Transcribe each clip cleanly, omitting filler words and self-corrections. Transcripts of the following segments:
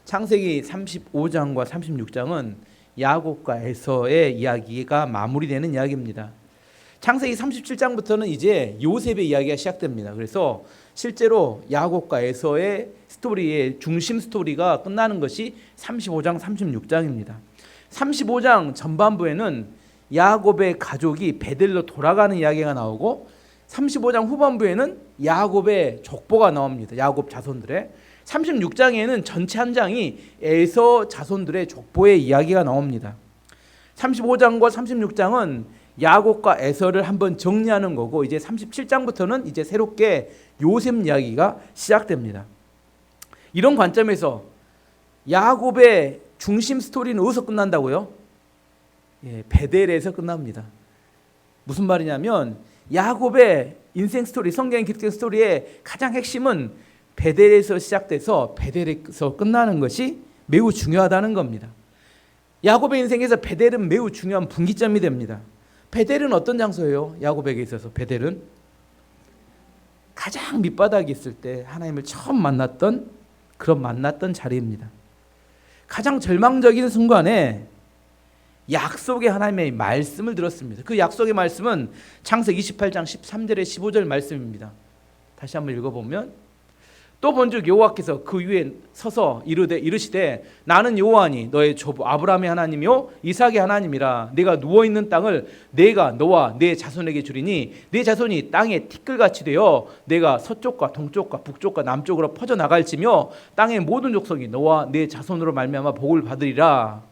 창세기 35장과 36장은 야곱과 에서의 이야기가 마무리되는 이야기입니다. 창세기 37장부터는 이제 요셉의 이야기가 시작됩니다. 그래서 실제로 야곱과 에서의 스토리의 중심 스토리가 끝나는 것이 35장, 36장입니다. 35장 전반부에는 야곱의 가족이 베델로 돌아가는 이야기가 나오고 35장 후반부에는 야곱의 족보가 나옵니다. 야곱 자손들의. 36장에는 전체 한 장이 에서 자손들의 족보의 이야기가 나옵니다. 35장과 36장은 야곱과 에서를 한번 정리하는 거고 이제 37장부터는 이제 새롭게 요셉 이야기가 시작됩니다. 이런 관점에서 야곱의 중심 스토리는 어디서 끝난다고요? 베델에서 끝납니다. 무슨 말이냐면 야곱의 인생 스토리, 성경 기독교 스토리의 가장 핵심은 베델에서 시작돼서 베델에서 끝나는 것이 매우 중요하다는 겁니다. 야곱의 인생에서 베델은 매우 중요한 분기점이 됩니다. 베델은 어떤 장소예요? 야곱에게 있어서 베델은 가장 밑바닥에 있을 때 하나님을 처음 만났던 자리입니다. 가장 절망적인 순간에 약속의 하나님의 말씀을 들었습니다. 그 약속의 말씀은 창세기 28장 13절에 15절 말씀입니다. 다시 한번 읽어보면 또 본즉 여호와께서 그 위에 서서 이르시되 나는 여호와니 너의 조부 아브라함의 하나님이요 이삭의 하나님이라. 내가 누워있는 땅을 내가 너와 내 자손에게 주리니 내 자손이 땅에 티끌같이 되어 내가 서쪽과 동쪽과 북쪽과 남쪽으로 퍼져나갈지며 땅의 모든 족속이 너와 내 자손으로 말미암아 복을 받으리라.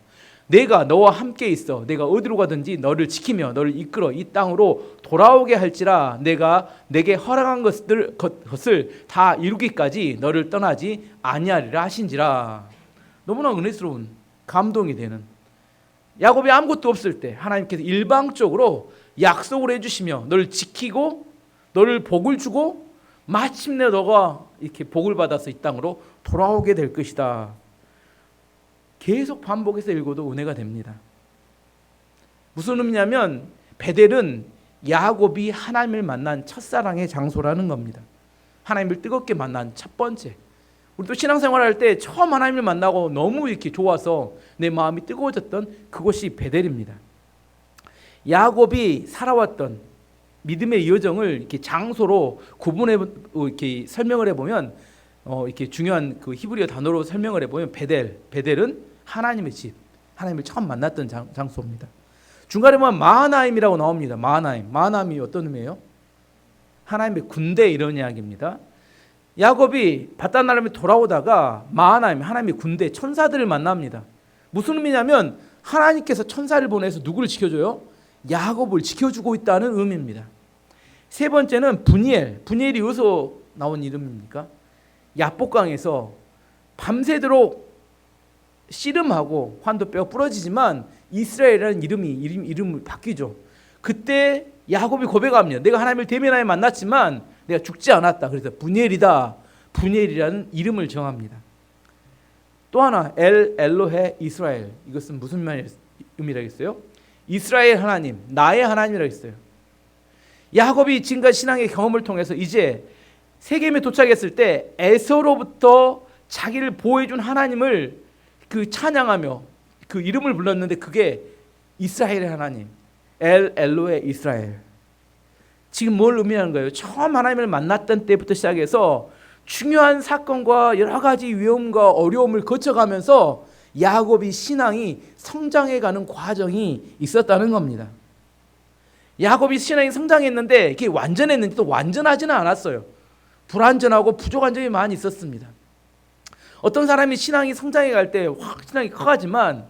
내가 너와 함께 있어 내가 어디로 가든지 너를 지키며 너를 이끌어 이 땅으로 돌아오게 할지라. 내가 내게 허락한 것을 다 이루기까지 너를 떠나지 아니하리라 하신지라. 너무나 은혜스러운 감동이 되는, 야곱이 아무것도 없을 때 하나님께서 일방적으로 약속을 해주시며 너를 지키고 너를 복을 주고 마침내 너가 이렇게 복을 받아서 이 땅으로 돌아오게 될 것이다. 계속 반복해서 읽어도 은혜가 됩니다. 무슨 의미냐면 베델은 야곱이 하나님을 만난 첫사랑의 장소라는 겁니다. 하나님을 뜨겁게 만난 첫 번째. 우리도 신앙생활할 때 처음 하나님을 만나고 너무 이렇게 좋아서 내 마음이 뜨거워졌던 그곳이 베델입니다. 야곱이 살아왔던 믿음의 여정을 이렇게 장소로 구분해 이렇게 설명을 해보면 이렇게 중요한 그 히브리어 단어로 설명을 해보면 베델은 하나님의 집, 하나님을 처음 만났던 장소입니다. 중간에 보면 마하나임이라고 나옵니다. 마하나임이 어떤 의미예요? 하나님의 군대 이런 이야기입니다. 야곱이 바단 아람에 돌아오다가 마하나임, 하나님의 군대 천사들을 만납니다. 무슨 의미냐면 하나님께서 천사를 보내서 누구를 지켜줘요? 야곱을 지켜주고 있다는 의미입니다. 세 번째는 분이엘이 어디서 나온 이름입니까? 야복강에서 밤새도록 씨름하고 환도 뼈가 부러지지만 이스라엘이라는 이름이 바뀌죠. 그때 야곱이 고백합니다. 내가 하나님을 대면하여 만났지만 내가 죽지 않았다. 그래서 분이엘이라는 이름을 정합니다. 또 하나 엘로헤 이스라엘, 이것은 무슨 의미라겠어요? 이스라엘 하나님, 나의 하나님이라고 했어요. 야곱이 지금까지 신앙의 경험을 통해서 이제 세겜에 도착했을 때 에서로부터 자기를 보호해준 하나님을 그 찬양하며 그 이름을 불렀는데 그게 이스라엘의 하나님, 엘로헤 이스라엘. 지금 뭘 의미하는 거예요? 처음 하나님을 만났던 때부터 시작해서 중요한 사건과 여러 가지 위험과 어려움을 거쳐가면서 야곱이 신앙이 성장해가는 과정이 있었다는 겁니다. 야곱이 신앙이 성장했는데 이게 완전했는지 또 완전하지는 않았어요. 불완전하고 부족한 점이 많이 있었습니다. 어떤 사람이 신앙이 성장해 갈 때 확 신앙이 커가지만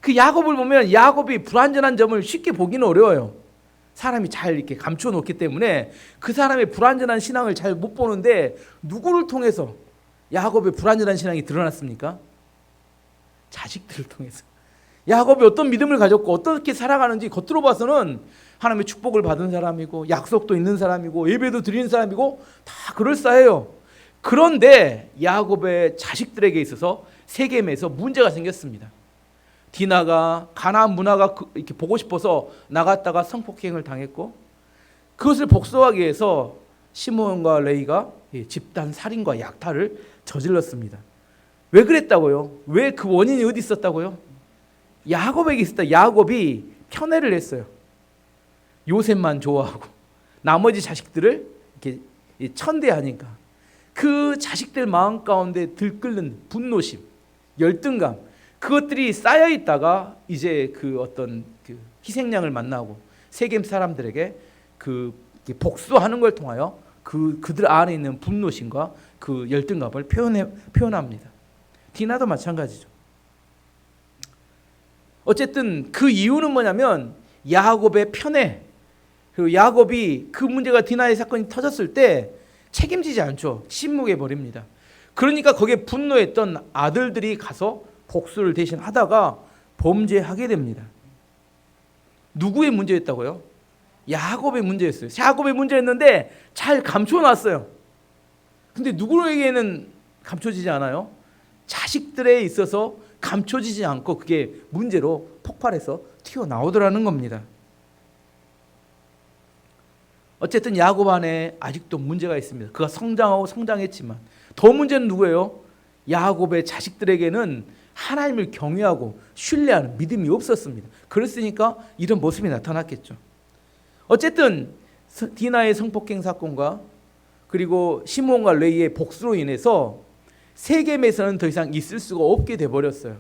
그 야곱을 보면 야곱이 불완전한 점을 쉽게 보기는 어려워요. 사람이 잘 이렇게 감춰 놓기 때문에 그 사람의 불완전한 신앙을 잘 못 보는데 누구를 통해서 야곱의 불완전한 신앙이 드러났습니까? 자식들을 통해서. 야곱이 어떤 믿음을 가졌고 어떻게 살아가는지 겉으로 봐서는 하나님의 축복을 받은 사람이고 약속도 있는 사람이고 예배도 드리는 사람이고 다 그럴싸해요. 그런데 야곱의 자식들에게 있어서 세겜에서 문제가 생겼습니다. 디나가 가나안 문화가 이렇게 보고 싶어서 나갔다가 성폭행을 당했고 그것을 복수하기 위해서 시므온과 레위가 집단 살인과 약탈을 저질렀습니다. 왜 그랬다고요? 왜 그 원인이 어디 있었다고요? 야곱에게 있었다. 야곱이 편애를 했어요. 요셉만 좋아하고 나머지 자식들을 이렇게 천대하니까 그 자식들 마음 가운데 들끓는 분노심, 열등감, 그것들이 쌓여 있다가 이제 그 어떤 그 희생양을 만나고 세겜 사람들에게 그 복수하는 걸 통하여 그들 안에 있는 분노심과 그 열등감을 표현합니다. 디나도 마찬가지죠. 어쨌든 그 이유는 뭐냐면 야곱의 편애, 그리고 야곱이 그 문제가 디나의 사건이 터졌을 때 책임지지 않죠. 침묵해 버립니다. 그러니까 거기에 분노했던 아들들이 가서 복수를 대신 하다가 범죄하게 됩니다. 누구의 문제였다고요? 야곱의 문제였어요. 야곱의 문제였는데 잘 감춰놨어요. 근데 누구에게는 감춰지지 않아요? 자식들에 있어서 감춰지지 않고 그게 문제로 폭발해서 튀어나오더라는 겁니다. 어쨌든 야곱 안에 아직도 문제가 있습니다. 그가 성장하고 성장했지만 더 문제는 누구예요? 야곱의 자식들에게는 하나님을 경외하고 신뢰하는 믿음이 없었습니다. 그랬으니까 이런 모습이 나타났겠죠. 어쨌든 디나의 성폭행 사건과 그리고 시몬과 레위의 복수로 인해서 세겜에서는 더 이상 있을 수가 없게 돼버렸어요.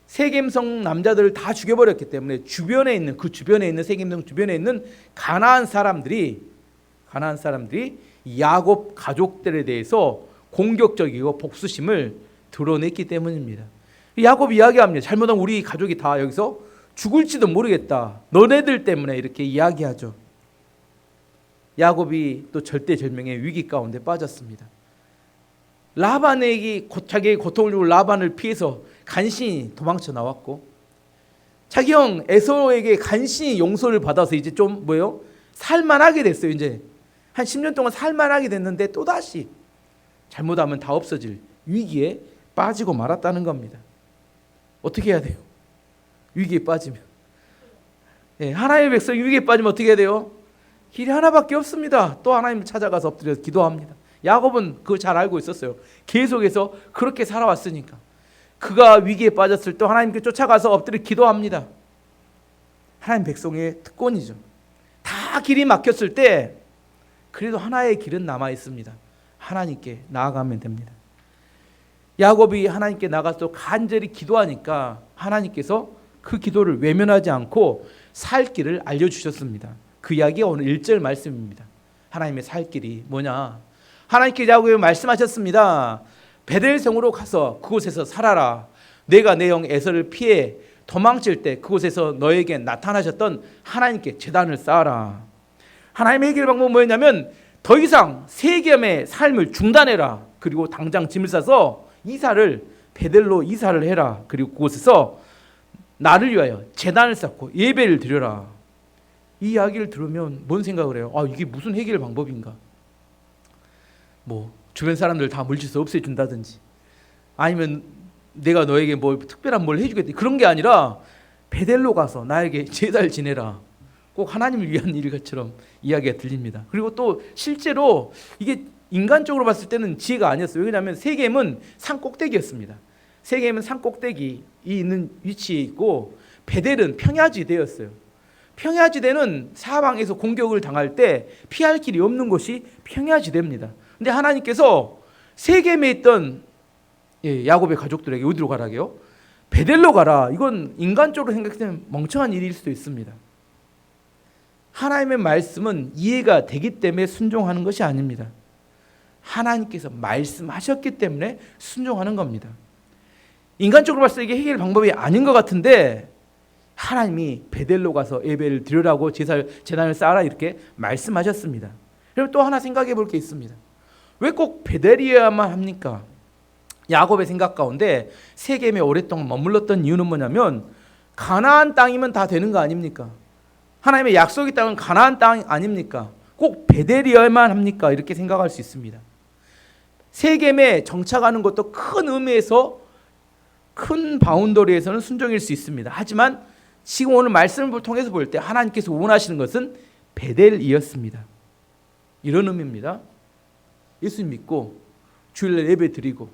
세겜성 남자들을 다 죽여버렸기 때문에 주변에 있는 세겜성 주변에 있는 가나안 사람들이 야곱 가족들에 대해서 공격적이고 복수심을 드러냈기 때문입니다. 야곱이 이야기합니다. 잘못하면 우리 가족이 다 여기서 죽을지도 모르겠다. 너네들 때문에 이렇게 이야기하죠. 야곱이 또 절대절명의 위기 가운데 빠졌습니다. 라반에게 자기의 고통을 주고 라반을 피해서 간신히 도망쳐 나왔고 자기 형 에서에게 간신히 용서를 받아서 이제 좀 살만하게 됐어요. 이제 한 10년 동안 살만하게 됐는데 또다시 잘못하면 다 없어질 위기에 빠지고 말았다는 겁니다. 어떻게 해야 돼요? 위기에 빠지면 하나님의 백성이 위기에 빠지면 어떻게 해야 돼요? 길이 하나밖에 없습니다. 또 하나님을 찾아가서 엎드려서 기도합니다. 야곱은 그거 잘 알고 있었어요. 계속해서 그렇게 살아왔으니까. 그가 위기에 빠졌을 때 하나님께 쫓아가서 엎드려 기도합니다. 하나님 백성의 특권이죠. 다 길이 막혔을 때 그래도 하나의 길은 남아 있습니다. 하나님께 나아가면 됩니다. 야곱이 하나님께 나가서 간절히 기도하니까 하나님께서 그 기도를 외면하지 않고 살 길을 알려주셨습니다. 그 이야기가 오늘 1절 말씀입니다. 하나님의 살 길이 뭐냐? 하나님께 야곱에게 말씀하셨습니다. 베델성으로 가서 그곳에서 살아라. 내가 내 형 에서를 피해 도망칠 때 그곳에서 너에게 나타나셨던 하나님께 제단을 쌓아라. 하나님의 해결 방법은 뭐였냐면 더 이상 세겜의 삶을 중단해라. 그리고 당장 짐을 싸서 베델로 이사를 해라. 그리고 그곳에서 나를 위하여 제단을 쌓고 예배를 드려라. 이 이야기를 들으면 뭔 생각을 해요? 이게 무슨 해결 방법인가? 주변 사람들 다 물질서 없애준다든지 아니면 내가 너에게 특별한 뭘 해주겠다 그런 게 아니라 베델로 가서 나에게 제사를 지내라. 꼭 하나님을 위한 일처럼 이야기가 들립니다. 그리고 또 실제로 이게 인간적으로 봤을 때는 지혜가 아니었어요. 왜냐하면 세겜은 산 꼭대기였습니다. 세겜은 산 꼭대기 있는 위치에 있고 베델은 평야지대였어요. 평야지대는 사방에서 공격을 당할 때 피할 길이 없는 곳이 평야지대입니다. 근데 하나님께서 세겜에 있던 야곱의 가족들에게 어디로 가라게요? 베델로 가라. 이건 인간적으로 생각하면 멍청한 일일 수도 있습니다. 하나님의 말씀은 이해가 되기 때문에 순종하는 것이 아닙니다. 하나님께서 말씀하셨기 때문에 순종하는 겁니다. 인간적으로 봤을 때 이게 해결 방법이 아닌 것 같은데 하나님이 베델로 가서 예배를 드리라고 제단을 쌓아라 이렇게 말씀하셨습니다. 그리고 또 하나 생각해 볼 게 있습니다. 왜 꼭 베델이어야만 합니까? 야곱의 생각 가운데 세겜에 오랫동안 머물렀던 이유는 뭐냐면 가나안 땅이면 다 되는 거 아닙니까? 하나님의 약속의 땅은 가나안 땅 아닙니까? 꼭 베델이어야만 합니까? 이렇게 생각할 수 있습니다. 세겜에 정착하는 것도 큰 의미에서 큰 바운더리에서는 순종일 수 있습니다. 하지만 지금 오늘 말씀을 통해서 볼 때 하나님께서 원하시는 것은 베델이었습니다. 이런 의미입니다. 예수 믿고 주일날 예배 드리고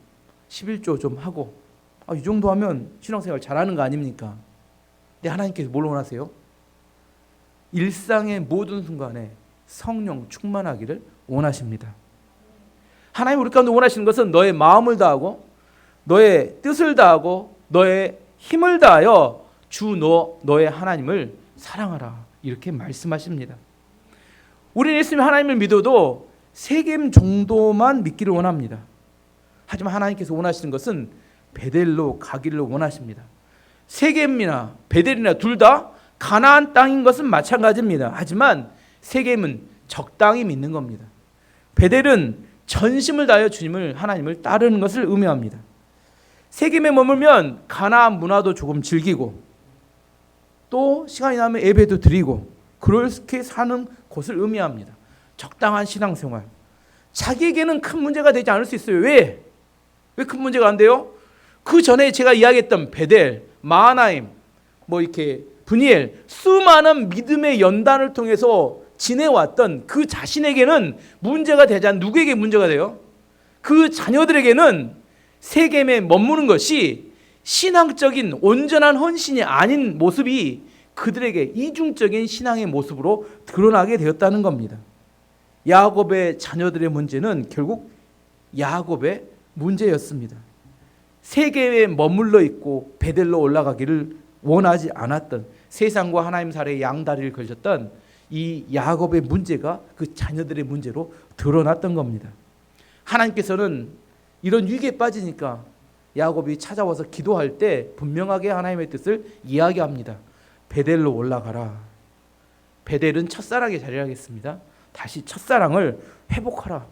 11조 좀 하고 이 정도 하면 신앙생활 잘하는 거 아닙니까? 근데 하나님께서 뭘 원하세요? 일상의 모든 순간에 성령 충만하기를 원하십니다. 하나님 우리 가운데 원하시는 것은 너의 마음을 다하고 너의 뜻을 다하고 너의 힘을 다하여 너의 하나님을 사랑하라, 이렇게 말씀하십니다. 우리는 예수님 하나님을 믿어도 세겜 정도만 믿기를 원합니다. 하지만 하나님께서 원하시는 것은 베델로 가기를 원하십니다. 세겜이나 베델이나 둘 다 가나안 땅인 것은 마찬가지입니다. 하지만 세겜은 적당히 믿는 겁니다. 베델은 전심을 다하여 하나님을 따르는 것을 의미합니다. 세겜에 머물면 가나안 문화도 조금 즐기고 또 시간이 나면 예배도 드리고 그렇게 사는 곳을 의미합니다. 적당한 신앙생활. 자기에게는 큰 문제가 되지 않을 수 있어요. 왜 큰 문제가 안 돼요? 그 전에 제가 이야기했던 베델, 마하나임, 이렇게 브니엘, 수많은 믿음의 연단을 통해서 지내왔던 그 자신에게는 문제가 되지 않는, 누구에게 문제가 돼요? 그 자녀들에게는 세겜에 머무는 것이 신앙적인 온전한 헌신이 아닌 모습이 그들에게 이중적인 신앙의 모습으로 드러나게 되었다는 겁니다. 야곱의 자녀들의 문제는 결국 야곱의 문제였습니다. 세계에 머물러 있고 베델로 올라가기를 원하지 않았던, 세상과 하나님 사이의 양다리를 걸쳤던 이 야곱의 문제가 그 자녀들의 문제로 드러났던 겁니다. 하나님께서는 이런 위기에 빠지니까 야곱이 찾아와서 기도할 때 분명하게 하나님의 뜻을 이야기합니다. 베델로 올라가라. 베델은 첫사랑의 자리를 하겠습니다. 다시 첫사랑을 회복하라.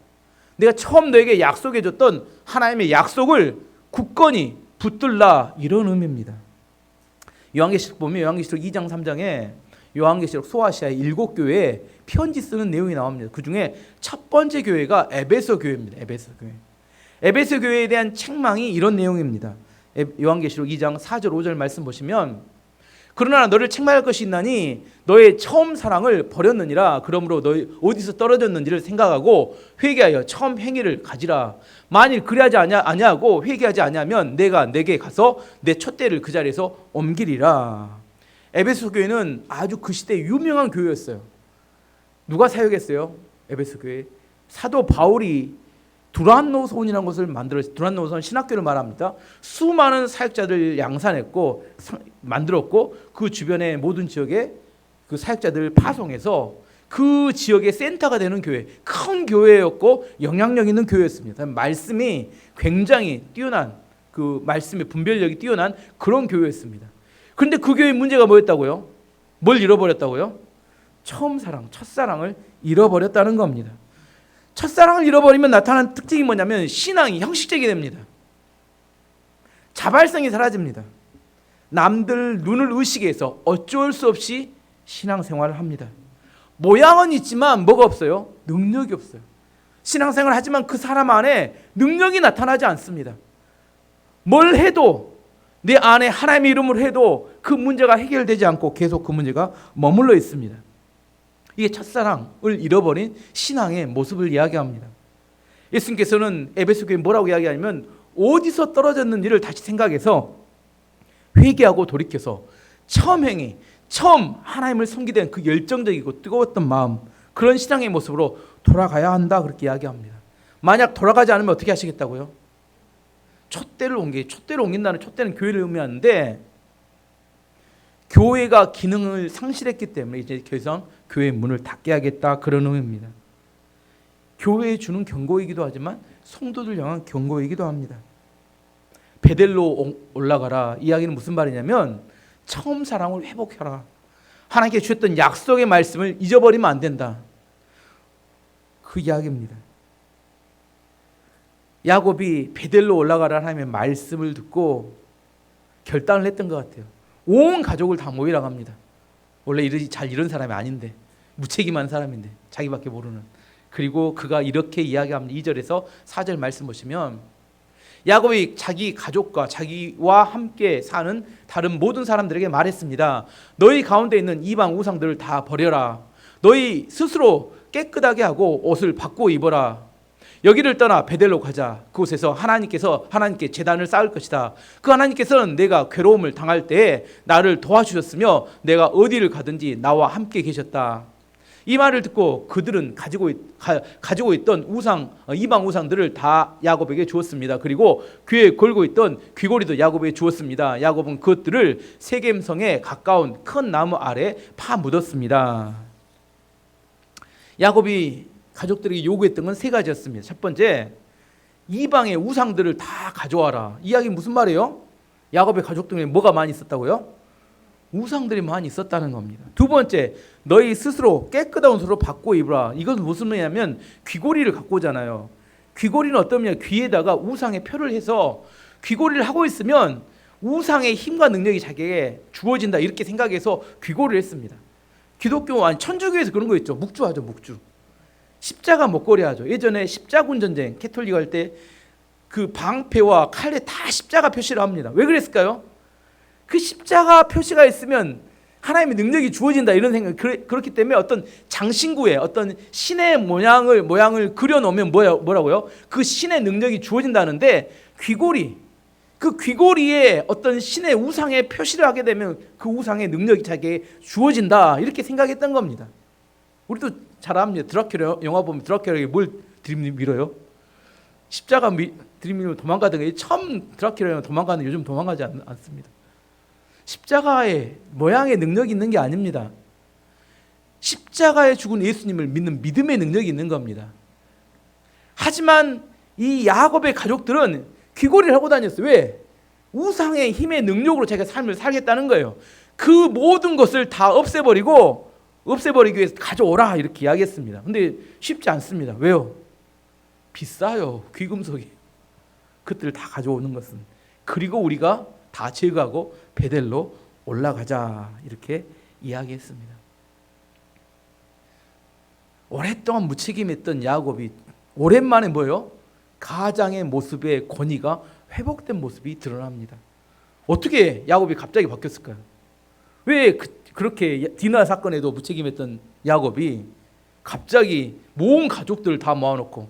내가 처음 너에게 약속해 줬던 하나님의 약속을 굳건히 붙들라, 이런 의미입니다. 요한계시록 보면 요한계시록 2장 3장에 요한계시록 소아시아의 7교회에 편지 쓰는 내용이 나옵니다. 그 중에 첫 번째 교회가 에베소 교회입니다. 에베소 교회. 에베소 교회에 대한 책망이 이런 내용입니다. 요한계시록 2장 4절 5절 말씀 보시면, 그러나 너를 책망할 것이 있나니 너의 처음 사랑을 버렸느니라. 그러므로 너희 어디서 떨어졌는지를 생각하고 회개하여 처음 행위를 가지라. 만일 그리하지 아니하고 회개하지 아니하면 내가 내게 가서 내 촛대를 그 자리에서 옮기리라. 에베소 교회는 아주 그 시대 유명한 교회였어요. 누가 사역했어요? 에베소 교회. 사도 바울이 두란노손이라는 것을 만들었어요. 두란노손은 신학교를 말합니다. 수많은 사역자들 양산했고 만들었고 그 주변의 모든 지역에 그 사역자들을 파송해서 그 지역의 센터가 되는 교회, 큰 교회였고 영향력 있는 교회였습니다. 말씀이 굉장히 뛰어난, 그 말씀의 분별력이 뛰어난 그런 교회였습니다. 그런데 그 교회의 문제가 뭐였다고요? 뭘 잃어버렸다고요? 처음 사랑, 첫사랑을 잃어버렸다는 겁니다. 첫사랑을 잃어버리면 나타나는 특징이 뭐냐면 신앙이 형식적이 됩니다. 자발성이 사라집니다. 남들 눈을 의식해서 어쩔 수 없이 신앙생활을 합니다. 모양은 있지만 뭐가 없어요? 능력이 없어요. 신앙생활을 하지만 그 사람 안에 능력이 나타나지 않습니다. 뭘 해도, 내 안에 하나님의 이름을 해도 그 문제가 해결되지 않고 계속 그 문제가 머물러 있습니다. 이게 첫사랑을 잃어버린 신앙의 모습을 이야기합니다. 예수님께서는 에베소 교회에 뭐라고 이야기하냐면, 어디서 떨어졌는지를 다시 생각해서 회개하고 돌이켜서 처음 행위, 처음 하나님을 섬기던 그 열정적이고 뜨거웠던 마음, 그런 신앙의 모습으로 돌아가야 한다, 그렇게 이야기합니다. 만약 돌아가지 않으면 어떻게 하시겠다고요? 촛대를 옮긴다는, 촛대는 교회를 의미하는데 교회가 기능을 상실했기 때문에 이제 더 이상 교회의 문을 닫게 하겠다, 그런 의미입니다. 교회에 주는 경고이기도 하지만 성도들 향한 경고이기도 합니다. 베델로 올라가라 이야기는 무슨 말이냐면 처음 사랑을 회복해라. 하나님께 주셨던 약속의 말씀을 잊어버리면 안 된다, 그 이야기입니다. 야곱이 베델로 올라가라 하나님의 말씀을 듣고 결단을 했던 것 같아요. 온 가족을 다 모이라고 합니다. 원래 잘 이런 사람이 아닌데, 무책임한 사람인데, 자기밖에 모르는. 그리고 그가 이렇게 이야기합니다. 2절에서 4절 말씀 보시면, 야곱이 자기 가족과 자기와 함께 사는 다른 모든 사람들에게 말했습니다. 너희 가운데 있는 이방 우상들을 다 버려라. 너희 스스로 깨끗하게 하고 옷을 바꿔 입어라. 여기를 떠나 베델로 가자. 그곳에서 하나님께 제단을 쌓을 것이다. 그 하나님께서는 내가 괴로움을 당할 때에 나를 도와주셨으며 내가 어디를 가든지 나와 함께 계셨다. 이 말을 듣고 그들은 가지고 있던 이방 우상들을 다 야곱에게 주었습니다. 그리고 귀에 걸고 있던 귀고리도 야곱에게 주었습니다. 야곱은 그것들을 세겜성에 가까운 큰 나무 아래 파묻었습니다. 야곱이 가족들에게 요구했던 건 세 가지였습니다. 첫 번째, 이방의 우상들을 다 가져와라. 이 이야기 무슨 말이에요? 야곱의 가족들에 뭐가 많이 있었다고요? 우상들이 많이 있었다는 겁니다. 두 번째, 너희 스스로 깨끗한 옷으로 바꿔 입으라. 이것은 무슨 말이냐면 귀고리를 갖고 오잖아요. 귀고리는 어떤 의미냐? 귀에다가 우상의 표를 해서 귀고리를 하고 있으면 우상의 힘과 능력이 자기에게 주어진다 이렇게 생각해서 귀고리를 했습니다. 기독교 천주교에서 그런 거 있죠. 묵주하죠. 묵주. 십자가 목걸이 하죠. 예전에 십자군 전쟁 캐톨릭 할 때 그 방패와 칼에 다 십자가 표시를 합니다. 왜 그랬을까요? 그 십자가 표시가 있으면 하나님의 능력이 주어진다 이런 생각. 그렇기 때문에 어떤 장신구에 어떤 신의 모양을 그려놓으면 뭐라고요? 그 신의 능력이 주어진다는데 그 귀고리에 어떤 신의 우상의 표시를 하게 되면 그 우상의 능력이 자기에게 주어진다 이렇게 생각했던 겁니다. 우리도 잘 압니다. 드라큘라 영화 보면 드라큘라에게 뭘 들이밀어요? 십자가 들이밀면 도망가던 게 처음 드라큘라 영화 도망가는 요즘 도망가지 않습니다. 십자가의 모양의 능력이 있는 게 아닙니다. 십자가에 죽은 예수님을 믿는 믿음의 능력이 있는 겁니다. 하지만 이 야곱의 가족들은 귀고리를 하고 다녔어요. 왜? 우상의 힘의 능력으로 자기가 삶을 살겠다는 거예요. 그 모든 것을 다 없애버리기 위해서 가져오라 이렇게 이야기했습니다. 근데 쉽지 않습니다. 왜요? 비싸요. 귀금속이. 그것들을 다 가져오는 것은. 그리고 우리가 다 제거하고 베델로 올라가자 이렇게 이야기했습니다. 오랫동안 무책임했던 야곱이 오랜만에 뭐예요? 가장의 모습의 권위가 회복된 모습이 드러납니다. 어떻게 야곱이 갑자기 바뀌었을까요? 왜 그렇게 디나 사건에도 무책임했던 야곱이 갑자기 모은 가족들을 다 모아놓고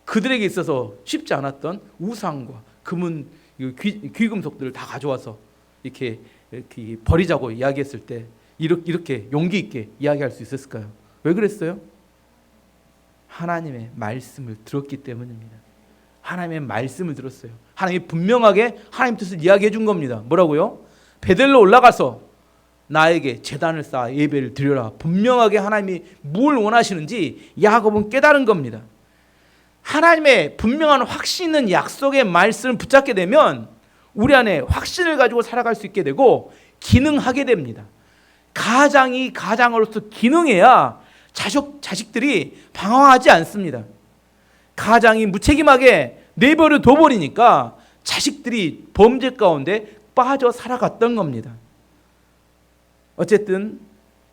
그들에게 있어서 쉽지 않았던 우상과 금은 귀금속들을 다 가져와서 이렇게 버리자고 이야기했을 때 이렇게 용기 있게 이야기할 수 있었을까요? 왜 그랬어요? 하나님의 말씀을 들었기 때문입니다. 하나님의 말씀을 들었어요. 하나님이 분명하게 하나님 뜻을 이야기해 준 겁니다. 뭐라고요? 베델로 올라가서 나에게 제단을 쌓아 예배를 드려라. 분명하게 하나님이 뭘 원하시는지 야곱은 깨달은 겁니다. 하나님의 분명한 확신 있는 약속의 말씀을 붙잡게 되면 우리 안에 확신을 가지고 살아갈 수 있게 되고 기능하게 됩니다. 가장이 가장으로서 기능해야 자식들이 방황하지 않습니다. 가장이 무책임하게 내버려 둬버리니까 자식들이 범죄 가운데 빠져 살아갔던 겁니다. 어쨌든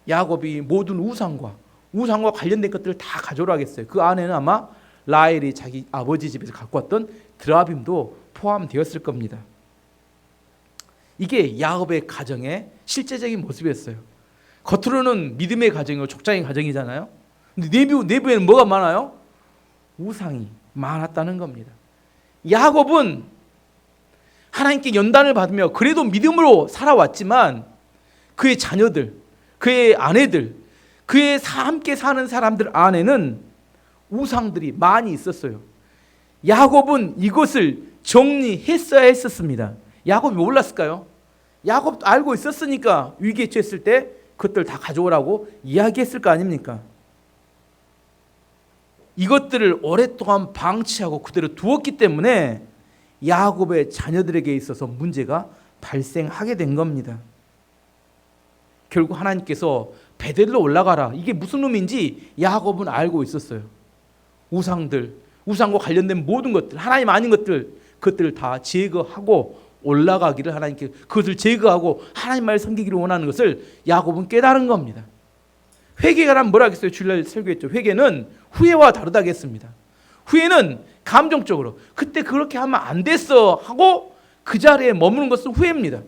야곱이 모든 우상과 관련된 것들을 다 가져오라 했어요. 그 안에는 아마 라헬이 자기 아버지 집에서 갖고 왔던 드라빔도 포함되었을 겁니다. 이게 야곱의 가정의 실제적인 모습이었어요. 겉으로는 믿음의 가정이고 족장의 가정이잖아요. 근데 내부에는 뭐가 많아요? 우상이 많았다는 겁니다. 야곱은 하나님께 연단을 받으며 그래도 믿음으로 살아왔지만 그의 자녀들, 그의 아내들, 그의 함께 사는 사람들 안에는 우상들이 많이 있었어요. 야곱은 이것을 정리했어야 했었습니다. 야곱이 몰랐을까요? 야곱도 알고 있었으니까 위기에 처했을 때 그것들 다 가져오라고 이야기했을 거 아닙니까? 이것들을 오랫동안 방치하고 그대로 두었기 때문에 야곱의 자녀들에게 있어서 문제가 발생하게 된 겁니다. 결국 하나님께서 베델로 올라가라. 이게 무슨 의미인지 야곱은 알고 있었어요. 우상과 관련된 모든 것들, 하나님 아닌 그것들을 다 제거하고 올라가기를 하나님께 그것을 제거하고 하나님 말 섬기기를 원하는 것을 야곱은 깨달은 겁니다. 회개가란 뭐라 했어요? 주일날 설교했죠. 회개는 후회와 다르다고 했습니다. 후회는 감정적으로 그때 그렇게 하면 안 됐어 하고 그 자리에 머무는 것은 후회입니다.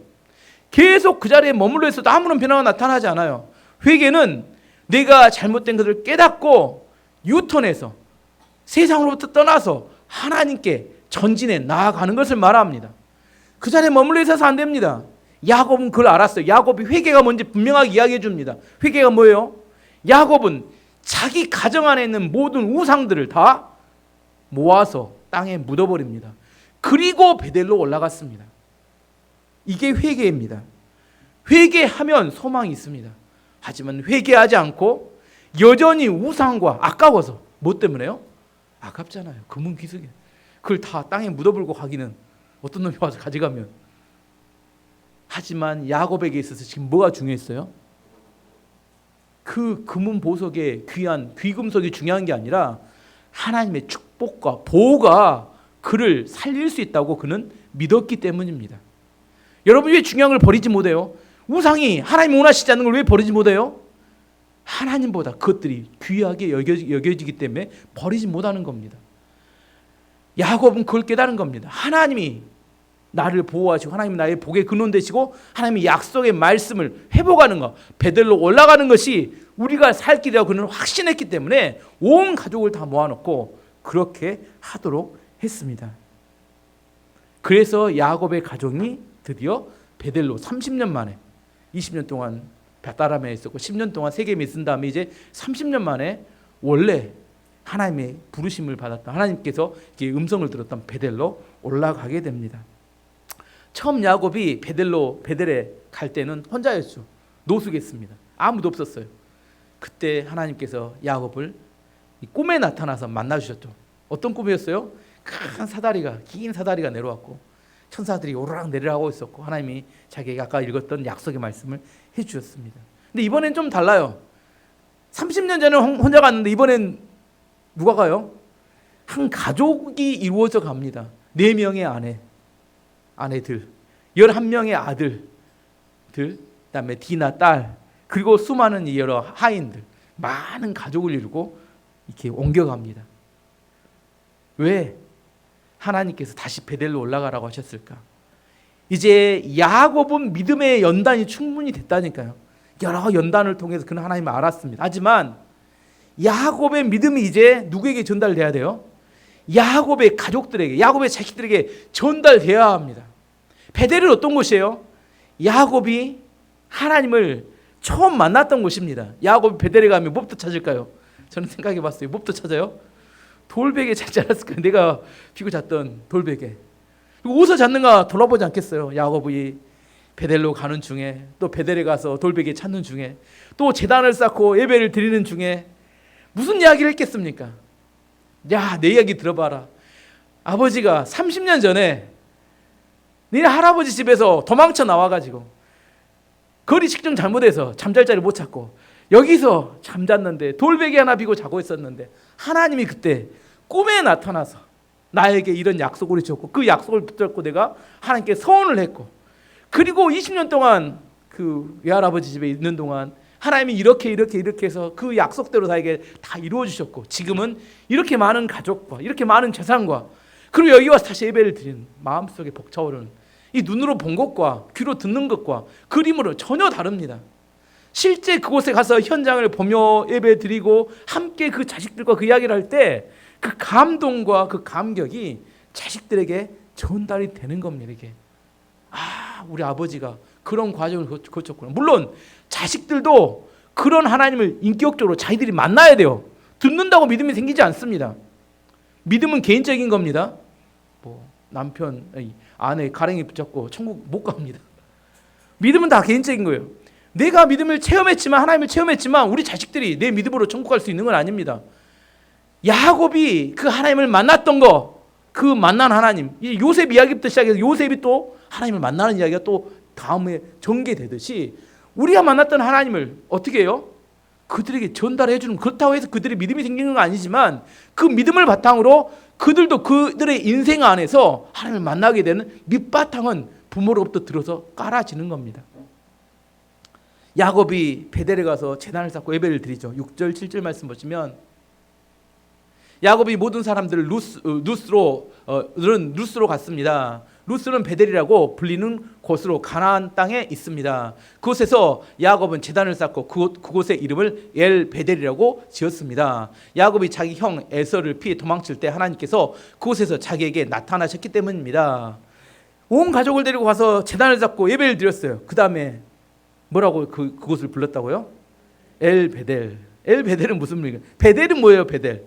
계속 그 자리에 머물러 있어도 아무런 변화가 나타나지 않아요. 회개는 내가 잘못된 것을 깨닫고 유턴해서 세상으로부터 떠나서 하나님께 전진해 나아가는 것을 말합니다. 그 자리에 머물러 있어서 안 됩니다. 야곱은 그걸 알았어요. 야곱이 회개가 뭔지 분명하게 이야기해 줍니다. 회개가 뭐예요? 야곱은 자기 가정 안에 있는 모든 우상들을 다 모아서 땅에 묻어버립니다. 그리고 베델로 올라갔습니다. 이게 회개입니다. 회개하면 소망이 있습니다. 하지만 회개하지 않고 여전히 우상과 아까워서 뭐 때문에요? 아깝잖아요. 금은기석에 그걸 다 땅에 묻어버리고 가기는 어떤 놈이 와서 가져가면. 하지만 야곱에게 있어서 지금 뭐가 중요했어요? 그 금은 보석의 귀한 귀금속이 중요한 게 아니라 하나님의 축복과 보호가 그를 살릴 수 있다고 그는 믿었기 때문입니다. 여러분 왜 중요한 걸 버리지 못해요? 우상이 하나님 원하시지 않는 걸 왜 버리지 못해요? 하나님보다 그것들이 귀하게 여겨지기 때문에 버리지 못하는 겁니다. 야곱은 그걸 깨달은 겁니다. 하나님이 나를 보호하시고 하나님이 나의 복의 근원 되시고 하나님의 약속의 말씀을 회복하는 것, 베델로 올라가는 것이 우리가 살 길이라고 그는 확신했기 때문에 온 가족을 다 모아놓고 그렇게 하도록 했습니다. 그래서 야곱의 가족이 드디어 베델로 30년 만에 20년 동안 벳다람에 있었고 10년 동안 세겜에 있은 다음에 이제 30년 만에 원래 하나님의 부르심을 받았던 하나님께서 음성을 들었던 베델로 올라가게 됩니다. 처음 야곱이 베델에 갈 때는 혼자였죠. 노숙했습니다. 아무도 없었어요. 그때 하나님께서 야곱을 꿈에 나타나서 만나주셨죠. 어떤 꿈이었어요? 긴 사다리가 내려왔고 천사들이 오르락 내리락 하고 있었고 하나님이 자기가 아까 읽었던 약속의 말씀을 해주셨습니다. 근데 이번엔 좀 달라요. 30년 전에 혼자 갔는데 이번엔 누가 가요? 한 가족이 이루어져 갑니다. 4명의 아내들, 11명의 아들들, 그다음에 디나 딸, 그리고 수많은 여러 하인들, 많은 가족을 이루고 이렇게 옮겨갑니다. 왜? 하나님께서 다시 베델로 올라가라고 하셨을까? 이제 야곱은 믿음의 연단이 충분히 됐다니까요. 여러 연단을 통해서 그는 하나님을 알았습니다. 하지만 야곱의 믿음이 이제 누구에게 전달돼야 돼요? 야곱의 가족들에게, 야곱의 자식들에게 전달돼야 합니다. 베델은 어떤 곳이에요? 야곱이 하나님을 처음 만났던 곳입니다. 야곱이 베델에 가면 몹도 찾을까요? 저는 생각해 봤어요. 몹도 찾아요? 돌베개 찾지 않았을까요? 내가 피고 잤던 돌베개. 어디서 잤는가 돌아보지 않겠어요? 야곱이 베델로 가는 중에, 또 베델에 가서 돌베개 찾는 중에, 또 제단을 쌓고 예배를 드리는 중에 무슨 이야기를 했겠습니까? 야, 내 이야기 들어봐라. 아버지가 30년 전에 니네 할아버지 집에서 도망쳐 나와가지고 거리 측정 잘못해서 잠잘 자리 못 찾고 여기서 잠잤는데 돌베개 하나 비고 자고 있었는데 하나님이 그때 꿈에 나타나서 나에게 이런 약속을 주셨고 그 약속을 붙잡고 내가 하나님께 서원을 했고, 그리고 20년 동안 그 외할아버지 집에 있는 동안 하나님이 이렇게 해서 그 약속대로 나에게 다 이루어 주셨고 지금은 이렇게 많은 가족과 이렇게 많은 재산과 그리고 여기 와서 다시 예배를 드리는, 마음속에 벅차오르는 이 눈으로 본 것과 귀로 듣는 것과 그림으로 전혀 다릅니다. 실제 그곳에 가서 현장을 보며 예배 드리고 함께 그 자식들과 그 이야기를 할 때 그 감동과 그 감격이 자식들에게 전달이 되는 겁니다. 이게 우리 아버지가 그런 과정을 거쳤구나. 물론 자식들도 그런 하나님을 인격적으로 자기들이 만나야 돼요. 듣는다고 믿음이 생기지 않습니다. 믿음은 개인적인 겁니다. 남편, 아내 가랭이 붙잡고 천국 못 갑니다. 믿음은 다 개인적인 거예요. 내가 믿음을 체험했지만, 하나님을 체험했지만 우리 자식들이 내 믿음으로 천국 갈 수 있는 건 아닙니다. 야곱이 그 하나님을 만났던 거, 그 만난 하나님, 요셉 이야기부터 시작해서 요셉이 또 하나님을 만나는 이야기가 또 다음에 전개되듯이 우리가 만났던 하나님을 어떻게 해요? 그들에게 전달해 주는, 그렇다고 해서 그들의 믿음이 생기는 건 아니지만 그 믿음을 바탕으로 그들도 그들의 인생 안에서 하나님을 만나게 되는 밑바탕은 부모로부터 들어서 깔아지는 겁니다. 야곱이 베델에 가서 제단을 쌓고 예배를 드리죠. 6절 7절 말씀 보시면 야곱이 모든 사람들을 루스로 갔습니다. 루스는 베델이라고 불리는 곳으로 가나안 땅에 있습니다. 그곳에서 야곱은 제단을 쌓고 그곳의 이름을 엘 베델이라고 지었습니다. 야곱이 자기 형 에서를 피해 도망칠 때 하나님께서 그곳에서 자기에게 나타나셨기 때문입니다. 온 가족을 데리고 가서 제단을 쌓고 예배를 드렸어요. 그 다음에 뭐라고 그곳을 불렀다고요? 엘 베델. 엘 베델은 무슨 말이에요? 베델은 뭐예요? 베델.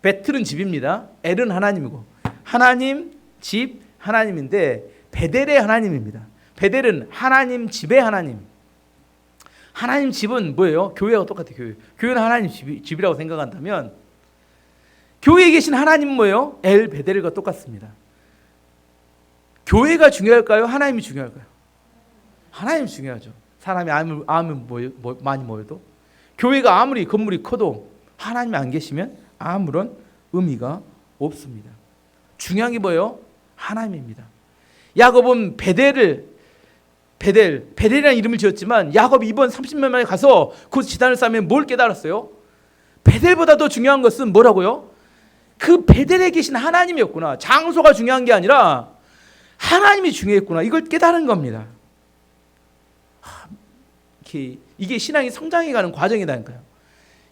베틀은 집입니다. 엘은 하나님이고, 하나님 집 하나님인데 베델의 하나님입니다. 베델은 하나님 집의 하나님. 하나님 집은 뭐예요? 교회와 똑같아요. 교회는 하나님 집이라고 생각한다면 교회에 계신 하나님은 뭐예요? 엘 베델과 똑같습니다. 교회가 중요할까요? 하나님이 중요할까요? 하나님이 중요하죠. 사람이 아무리 많이 모여도, 교회가 아무리 건물이 커도 하나님이 안 계시면 아무런 의미가 없습니다. 중요한 게 뭐예요? 하나님입니다. 야곱은 베델이라는 이름을 지었지만 야곱이 이번 30년 만에 가서 그 지단을 쌓으면 뭘 깨달았어요? 베델보다 더 중요한 것은 뭐라고요? 그 베델에 계신 하나님이었구나. 장소가 중요한 게 아니라 하나님이 중요했구나. 이걸 깨달은 겁니다. 이게 신앙이 성장해가는 과정이라니까요.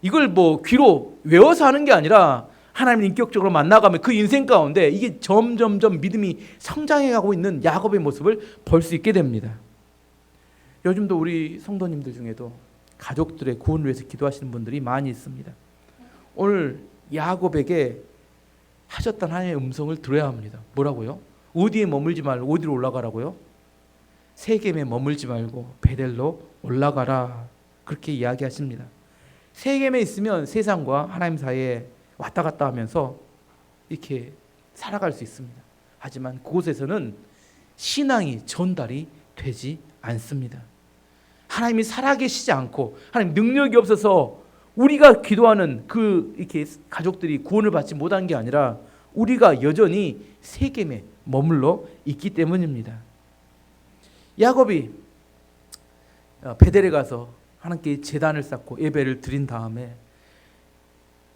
이걸 뭐 귀로 외워서 하는 게 아니라 하나님을 인격적으로 만나가면 그 인생 가운데 이게 점점점 믿음이 성장해가고 있는 야곱의 모습을 볼 수 있게 됩니다. 요즘도 우리 성도님들 중에도 가족들의 구원을 위해서 기도하시는 분들이 많이 있습니다. 오늘 야곱에게 하셨던 하나님의 음성을 들어야 합니다. 뭐라고요? 어디에 머물지 말고 어디로 올라가라고요? 세겜에 머물지 말고 베델로 올라가라. 그렇게 이야기하십니다. 세겜에 있으면 세상과 하나님 사이에 왔다 갔다 하면서 이렇게 살아갈 수 있습니다. 하지만 그곳에서는 신앙이 전달이 되지 않습니다. 하나님이 살아계시지 않고 하나님 능력이 없어서 우리가 기도하는 이렇게 가족들이 구원을 받지 못한 게 아니라 우리가 여전히 세겜에 머물러 있기 때문입니다. 야곱이 베델에 가서 하나님께 제단을 쌓고 예배를 드린 다음에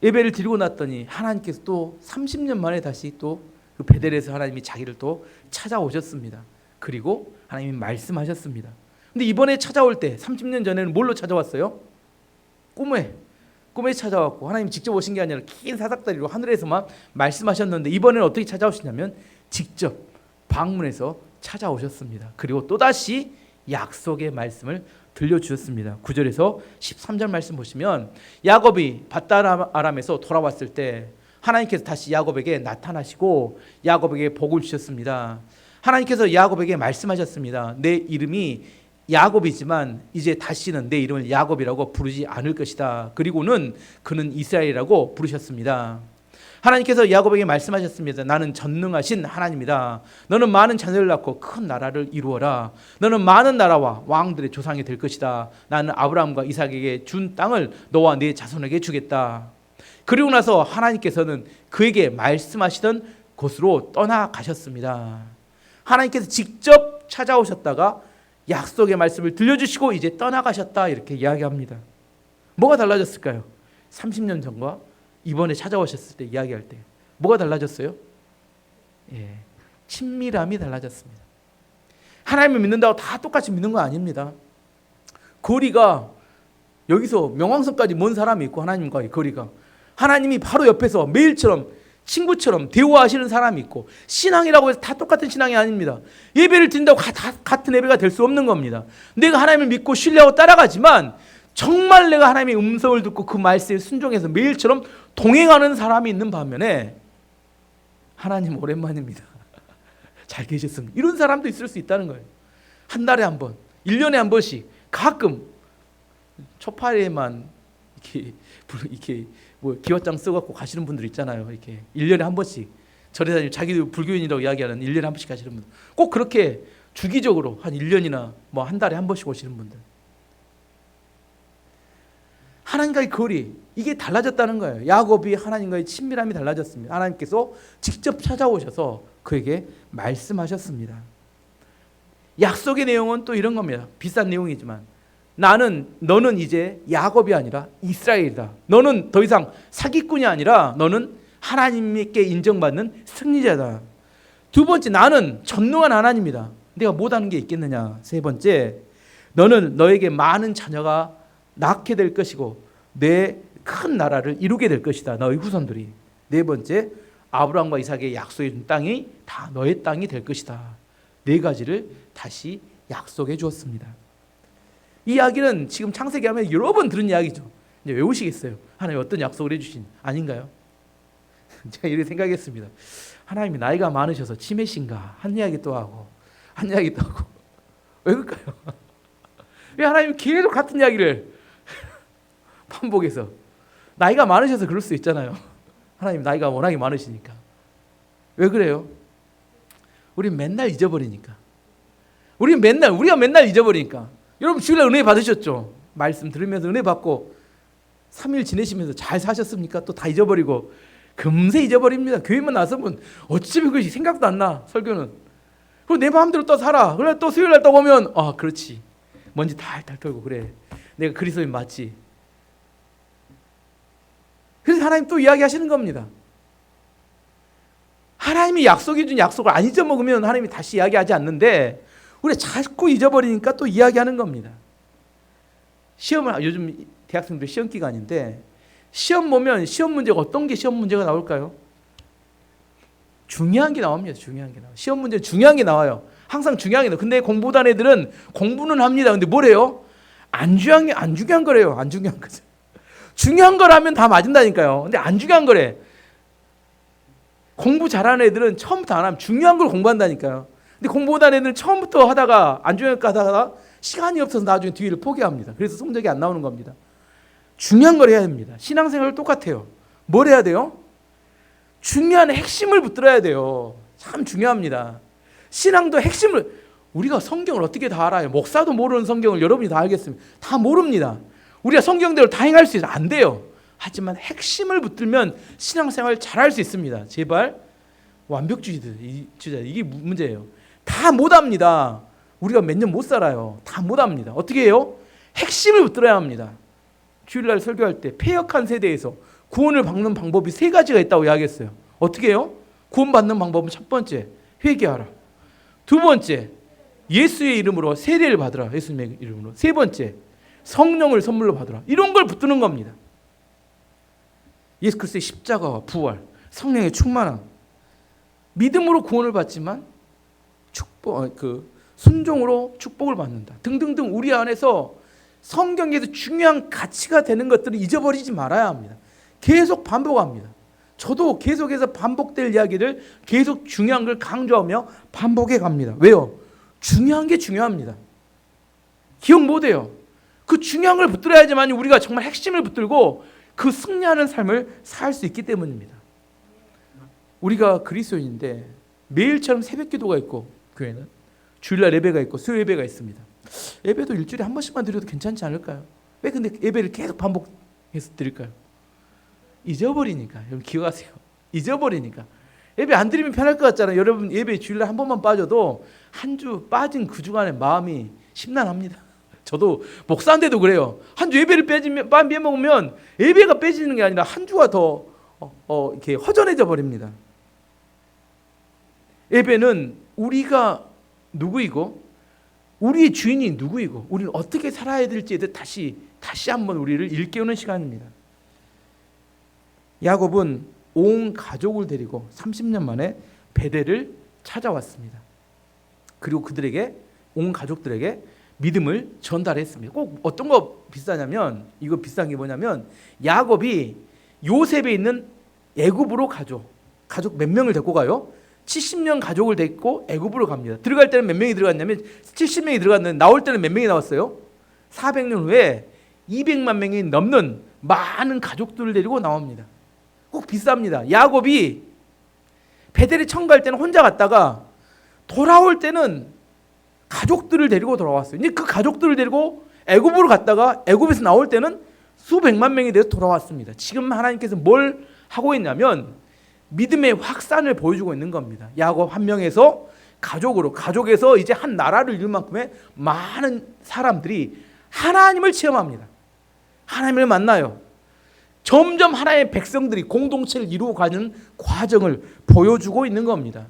예배를 드리고 났더니 하나님께서 또 30년 만에 다시 또 그 베델에서 하나님이 자기를 또 찾아오셨습니다. 그리고 하나님이 말씀하셨습니다. 근데 이번에 찾아올 때 30년 전에는 뭘로 찾아왔어요? 꿈에 찾아왔고 하나님이 직접 오신 게 아니라 긴 사닥다리로 하늘에서만 말씀하셨는데 이번에는 어떻게 찾아오시냐면 직접 방문해서 찾아오셨습니다. 그리고 또다시 약속의 말씀을 들려주셨습니다. 9절에서 13절 말씀 보시면 야곱이 밧다람에서 돌아왔을 때 하나님께서 다시 야곱에게 나타나시고 야곱에게 복을 주셨습니다. 하나님께서 야곱에게 말씀하셨습니다. 내 이름이 야곱이지만 이제 다시는 내 이름을 야곱이라고 부르지 않을 것이다. 그리고는 그는 이스라엘이라고 부르셨습니다. 하나님께서 야곱에게 말씀하셨습니다. 나는 전능하신 하나님이다. 너는 많은 자녀를 낳고 큰 나라를 이루어라. 너는 많은 나라와 왕들의 조상이 될 것이다. 나는 아브라함과 이삭에게 준 땅을 너와 네 자손에게 주겠다. 그리고 나서 하나님께서는 그에게 말씀하시던 곳으로 떠나가셨습니다. 하나님께서 직접 찾아오셨다가 약속의 말씀을 들려주시고 이제 떠나가셨다 이렇게 이야기합니다. 뭐가 달라졌을까요? 30년 전과 이번에 찾아오셨을 때 이야기할 때 뭐가 달라졌어요? 친밀함이 달라졌습니다. 하나님을 믿는다고 다 똑같이 믿는 거 아닙니다. 거리가 여기서 명왕성까지 먼 사람이 있고 하나님과의 거리가 하나님이 바로 옆에서 매일처럼 친구처럼 대화하시는 사람이 있고 신앙이라고 해서 다 똑같은 신앙이 아닙니다. 예배를 드린다고 다 같은 예배가 될 수 없는 겁니다. 내가 하나님을 믿고 신뢰하고 따라가지만 정말 내가 하나님의 음성을 듣고 그 말씀에 순종해서 매일처럼 동행하는 사람이 있는 반면에 하나님 오랜만입니다. 잘 계셨습니다. 이런 사람도 있을 수 있다는 거예요. 한 달에 한 번, 1년에 한 번씩 가끔 초파리에만 이렇게 뭐 기와장 써갖고 가시는 분들 있잖아요. 이렇게 1년에 한 번씩 절에 다니고 자기도 불교인이라고 이야기하는 1년에 한 번씩 가시는 분들 꼭 그렇게 주기적으로 한 1년이나 뭐 한 달에 한 번씩 오시는 분들 하나님과의 거리 이게 달라졌다는 거예요. 야곱이 하나님과의 친밀함이 달라졌습니다. 하나님께서 직접 찾아오셔서 그에게 말씀하셨습니다. 약속의 내용은 또 이런 겁니다. 비싼 내용이지만 너는 이제 야곱이 아니라 이스라엘이다. 너는 더 이상 사기꾼이 아니라 너는 하나님께 인정받는 승리자다. 두 번째, 나는 전능한 하나님이다. 내가 못하는 게 있겠느냐. 세 번째, 너는 너에게 많은 자녀가 낳게 될 것이고 내 큰 나라를 이루게 될 것이다. 너의 후손들이. 네 번째, 아브라함과 이삭에게 약속해 준 땅이 다 너의 땅이 될 것이다. 네 가지를 다시 약속해 주었습니다. 이 이야기는 지금 창세기 하면 여러 번 들은 이야기죠. 이제 외우시겠어요? 하나님 어떤 약속을 해주신 아닌가요? 제가 이렇게 생각했습니다. 하나님이 나이가 많으셔서 치매신가 한 이야기 또 하고 한 이야기 또 하고 왜 그럴까요? 왜 하나님이 계속 같은 이야기를 반복해서 나이가 많으셔서 그럴 수 있잖아요. 하나님 나이가 워낙에 많으시니까. 왜 그래요? 우린 맨날 잊어버리니까. 우리가 맨날 잊어버리니까. 여러분 주일날 은혜 받으셨죠? 말씀 들으면서 은혜 받고 3일 지내시면서 잘 사셨습니까? 또 다 잊어버리고 금세 잊어버립니다. 교회만 나서면 어차피 그것이 생각도 안 나. 설교는. 그리고 내 마음대로 또 살아. 그래 또 수요일날 또 보면 아 그렇지. 먼지 탈탈 털고 그래. 내가 그리스도인 맞지. 그래서 하나님 또 이야기하시는 겁니다. 하나님이 약속해 준 약속을 안 잊어먹으면 하나님이 다시 이야기하지 않는데 우리가 자꾸 잊어버리니까 또 이야기하는 겁니다. 시험을 요즘 대학생들 시험 기간인데 시험 보면 시험 문제가 어떤 게 시험 문제가 나올까요? 중요한 게 나옵니다. 중요한 게 나와요. 시험 문제 중요한 게 나와요. 항상 중요한 게 나와요. 근데 공부 못한 애들은 공부는 합니다. 근데 뭐래요? 안 중요한 거래요. 안 중요한 거죠. 중요한 거라면 다 맞은다니까요. 근데 안 중요한 거래. 공부 잘하는 애들은 처음부터 안 하면 중요한 걸 공부한다니까요. 근데 공부 못하는 애들은 처음부터 하다가 안 중요한 거 하다가 시간이 없어서 나중에 뒤를 포기합니다. 그래서 성적이 안 나오는 겁니다. 중요한 걸 해야 됩니다. 신앙생활 똑같아요. 뭘 해야 돼요? 중요한 핵심을 붙들어야 돼요. 참 중요합니다. 신앙도 핵심을 우리가 성경을 어떻게 다 알아요? 목사도 모르는 성경을 여러분이 다 알겠습니다. 다 모릅니다. 우리가 성경대로 다 행할 수 있어요. 안 돼요. 하지만 핵심을 붙들면 신앙생활 잘할 수 있습니다. 제발 완벽주의자 이게 문제예요. 다 못합니다. 우리가 몇 년 못 살아요. 다 못합니다. 어떻게 해요? 핵심을 붙들어야 합니다. 주일날 설교할 때 패역한 세대에서 구원을 받는 방법이 세 가지가 있다고 이야기했어요. 어떻게 해요? 구원받는 방법은 첫 번째 회개하라. 두 번째 예수의 이름으로 세례를 받으라. 예수님의 이름으로. 세 번째 성령을 선물로 받으라. 이런 걸 붙드는 겁니다. 예수 그리스도의 십자가와 부활, 성령의 충만함, 믿음으로 구원을 받지만 순종으로 축복을 받는다. 등등등 우리 안에서 성경에서 중요한 가치가 되는 것들을 잊어버리지 말아야 합니다. 계속 반복합니다. 저도 계속해서 반복될 이야기를 계속 중요한 걸 강조하며 반복해 갑니다. 왜요? 중요한 게 중요합니다. 기억 못해요. 그 중요한 걸 붙들어야지만 우리가 정말 핵심을 붙들고 그 승리하는 삶을 살 수 있기 때문입니다. 우리가 그리스도인인데 매일처럼 새벽 기도가 있고 교회는 주일날 예배가 있고 수요 예배가 있습니다. 예배도 일주일에 한 번씩만 드려도 괜찮지 않을까요? 왜 근데 예배를 계속 반복해서 드릴까요? 잊어버리니까. 여러분 기억하세요. 잊어버리니까. 예배 안 드리면 편할 것 같잖아요. 여러분 예배 주일날 한 번만 빠져도 한 주 빠진 그 주간에 마음이 심란합니다. 저도 목사인데도 그래요. 한 주 예배를 빼먹으면 예배가 빼지는 게 아니라 한 주가 더 이렇게 허전해져 버립니다. 예배는 우리가 누구이고 우리의 주인이 누구이고 우리는 어떻게 살아야 될지에 대해 다시 한번 우리를 일깨우는 시간입니다. 야곱은 온 가족을 데리고 30년 만에 베델을 찾아왔습니다. 그리고 그들에게 온 가족들에게 믿음을 전달했습니다. 꼭 어떤 거 비싸냐면 이거 비싼 게 뭐냐면 야곱이 요셉에 있는 애굽으로 가족 몇 명을 데리고 가요? 70년 가족을 데리고 애굽으로 갑니다. 들어갈 때는 몇 명이 들어갔냐면 70명이 들어갔는데 나올 때는 몇 명이 나왔어요? 400년 후에 200만 명이 넘는 많은 가족들을 데리고 나옵니다. 꼭 비쌉니다. 야곱이 베델에 처음 갈 때는 혼자 갔다가 돌아올 때는 가족들을 데리고 돌아왔어요. 이제 그 가족들을 데리고 애굽으로 갔다가 애굽에서 나올 때는 수백만 명이 돼서 돌아왔습니다. 지금 하나님께서 뭘 하고 있냐면 믿음의 확산을 보여주고 있는 겁니다. 야곱 한 명에서 가족에서 이제 한 나라를 이룰 만큼의 많은 사람들이 하나님을 체험합니다. 하나님을 만나요. 점점 하나님의 백성들이 공동체를 이루어가는 과정을 보여주고 있는 겁니다.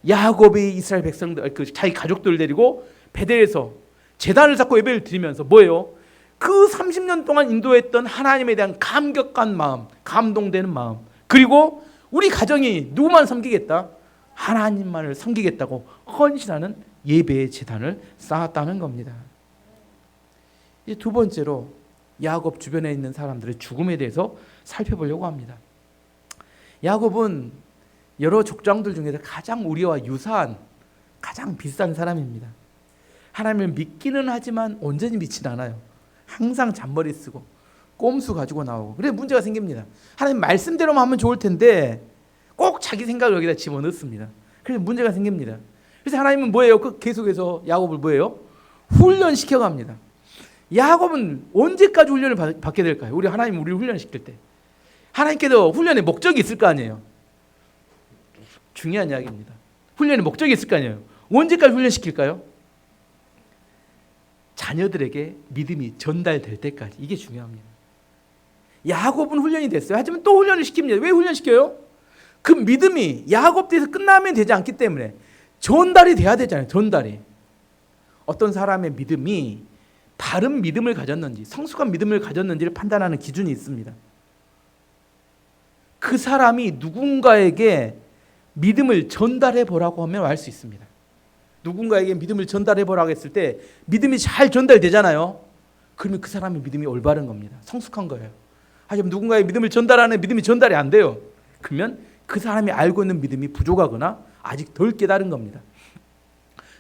야곱이 이스라엘 백성들, 자기 가족들을 데리고 베델에서 제단을 쌓고 예배를 드리면서 뭐예요? 그 30년 동안 인도했던 하나님에 대한 감격한 마음, 감동되는 마음, 그리고 우리 가정이 누구만 섬기겠다? 하나님만을 섬기겠다고 헌신하는 예배의 제단을 쌓았다는 겁니다. 이제 두 번째로 야곱 주변에 있는 사람들의 죽음에 대해서 살펴보려고 합니다. 야곱은 여러 족장들 중에서 가장 우리와 유사한, 가장 비슷한 사람입니다. 하나님을 믿기는 하지만 온전히 믿지는 않아요. 항상 잔머리 쓰고 꼼수 가지고 나오고. 그래서 문제가 생깁니다. 하나님 말씀대로만 하면 좋을 텐데 꼭 자기 생각을 여기다 집어넣습니다. 그래서 문제가 생깁니다. 그래서 하나님은 뭐예요? 계속해서 야곱을 뭐예요? 훈련시켜 갑니다. 야곱은 언제까지 훈련을 받게 될까요? 하나님 우리를 훈련시킬 때 하나님께서 훈련의 목적이 있을 거 아니에요. 중요한 이야기입니다. 훈련의 목적이 있을 거 아니에요. 언제까지 훈련시킬까요? 자녀들에게 믿음이 전달될 때까지. 이게 중요합니다. 야곱은 훈련이 됐어요. 하지만 또 훈련을 시킵니다. 왜 훈련시켜요? 그 믿음이 야곱 때에서 끝나면 되지 않기 때문에 전달이 돼야 되잖아요. 전달이. 어떤 사람의 믿음이 바른 믿음을 가졌는지, 성숙한 믿음을 가졌는지를 판단하는 기준이 있습니다. 그 사람이 누군가에게 믿음을 전달해 보라고 하면 알 수 있습니다. 누군가에게 믿음을 전달해 보라고 했을 때 믿음이 잘 전달되잖아요. 그러면 그 사람의 믿음이 올바른 겁니다. 성숙한 거예요. 하지만 누군가의 믿음을 전달하는 믿음이 전달이 안 돼요. 그러면 그 사람이 알고 있는 믿음이 부족하거나 아직 덜 깨달은 겁니다.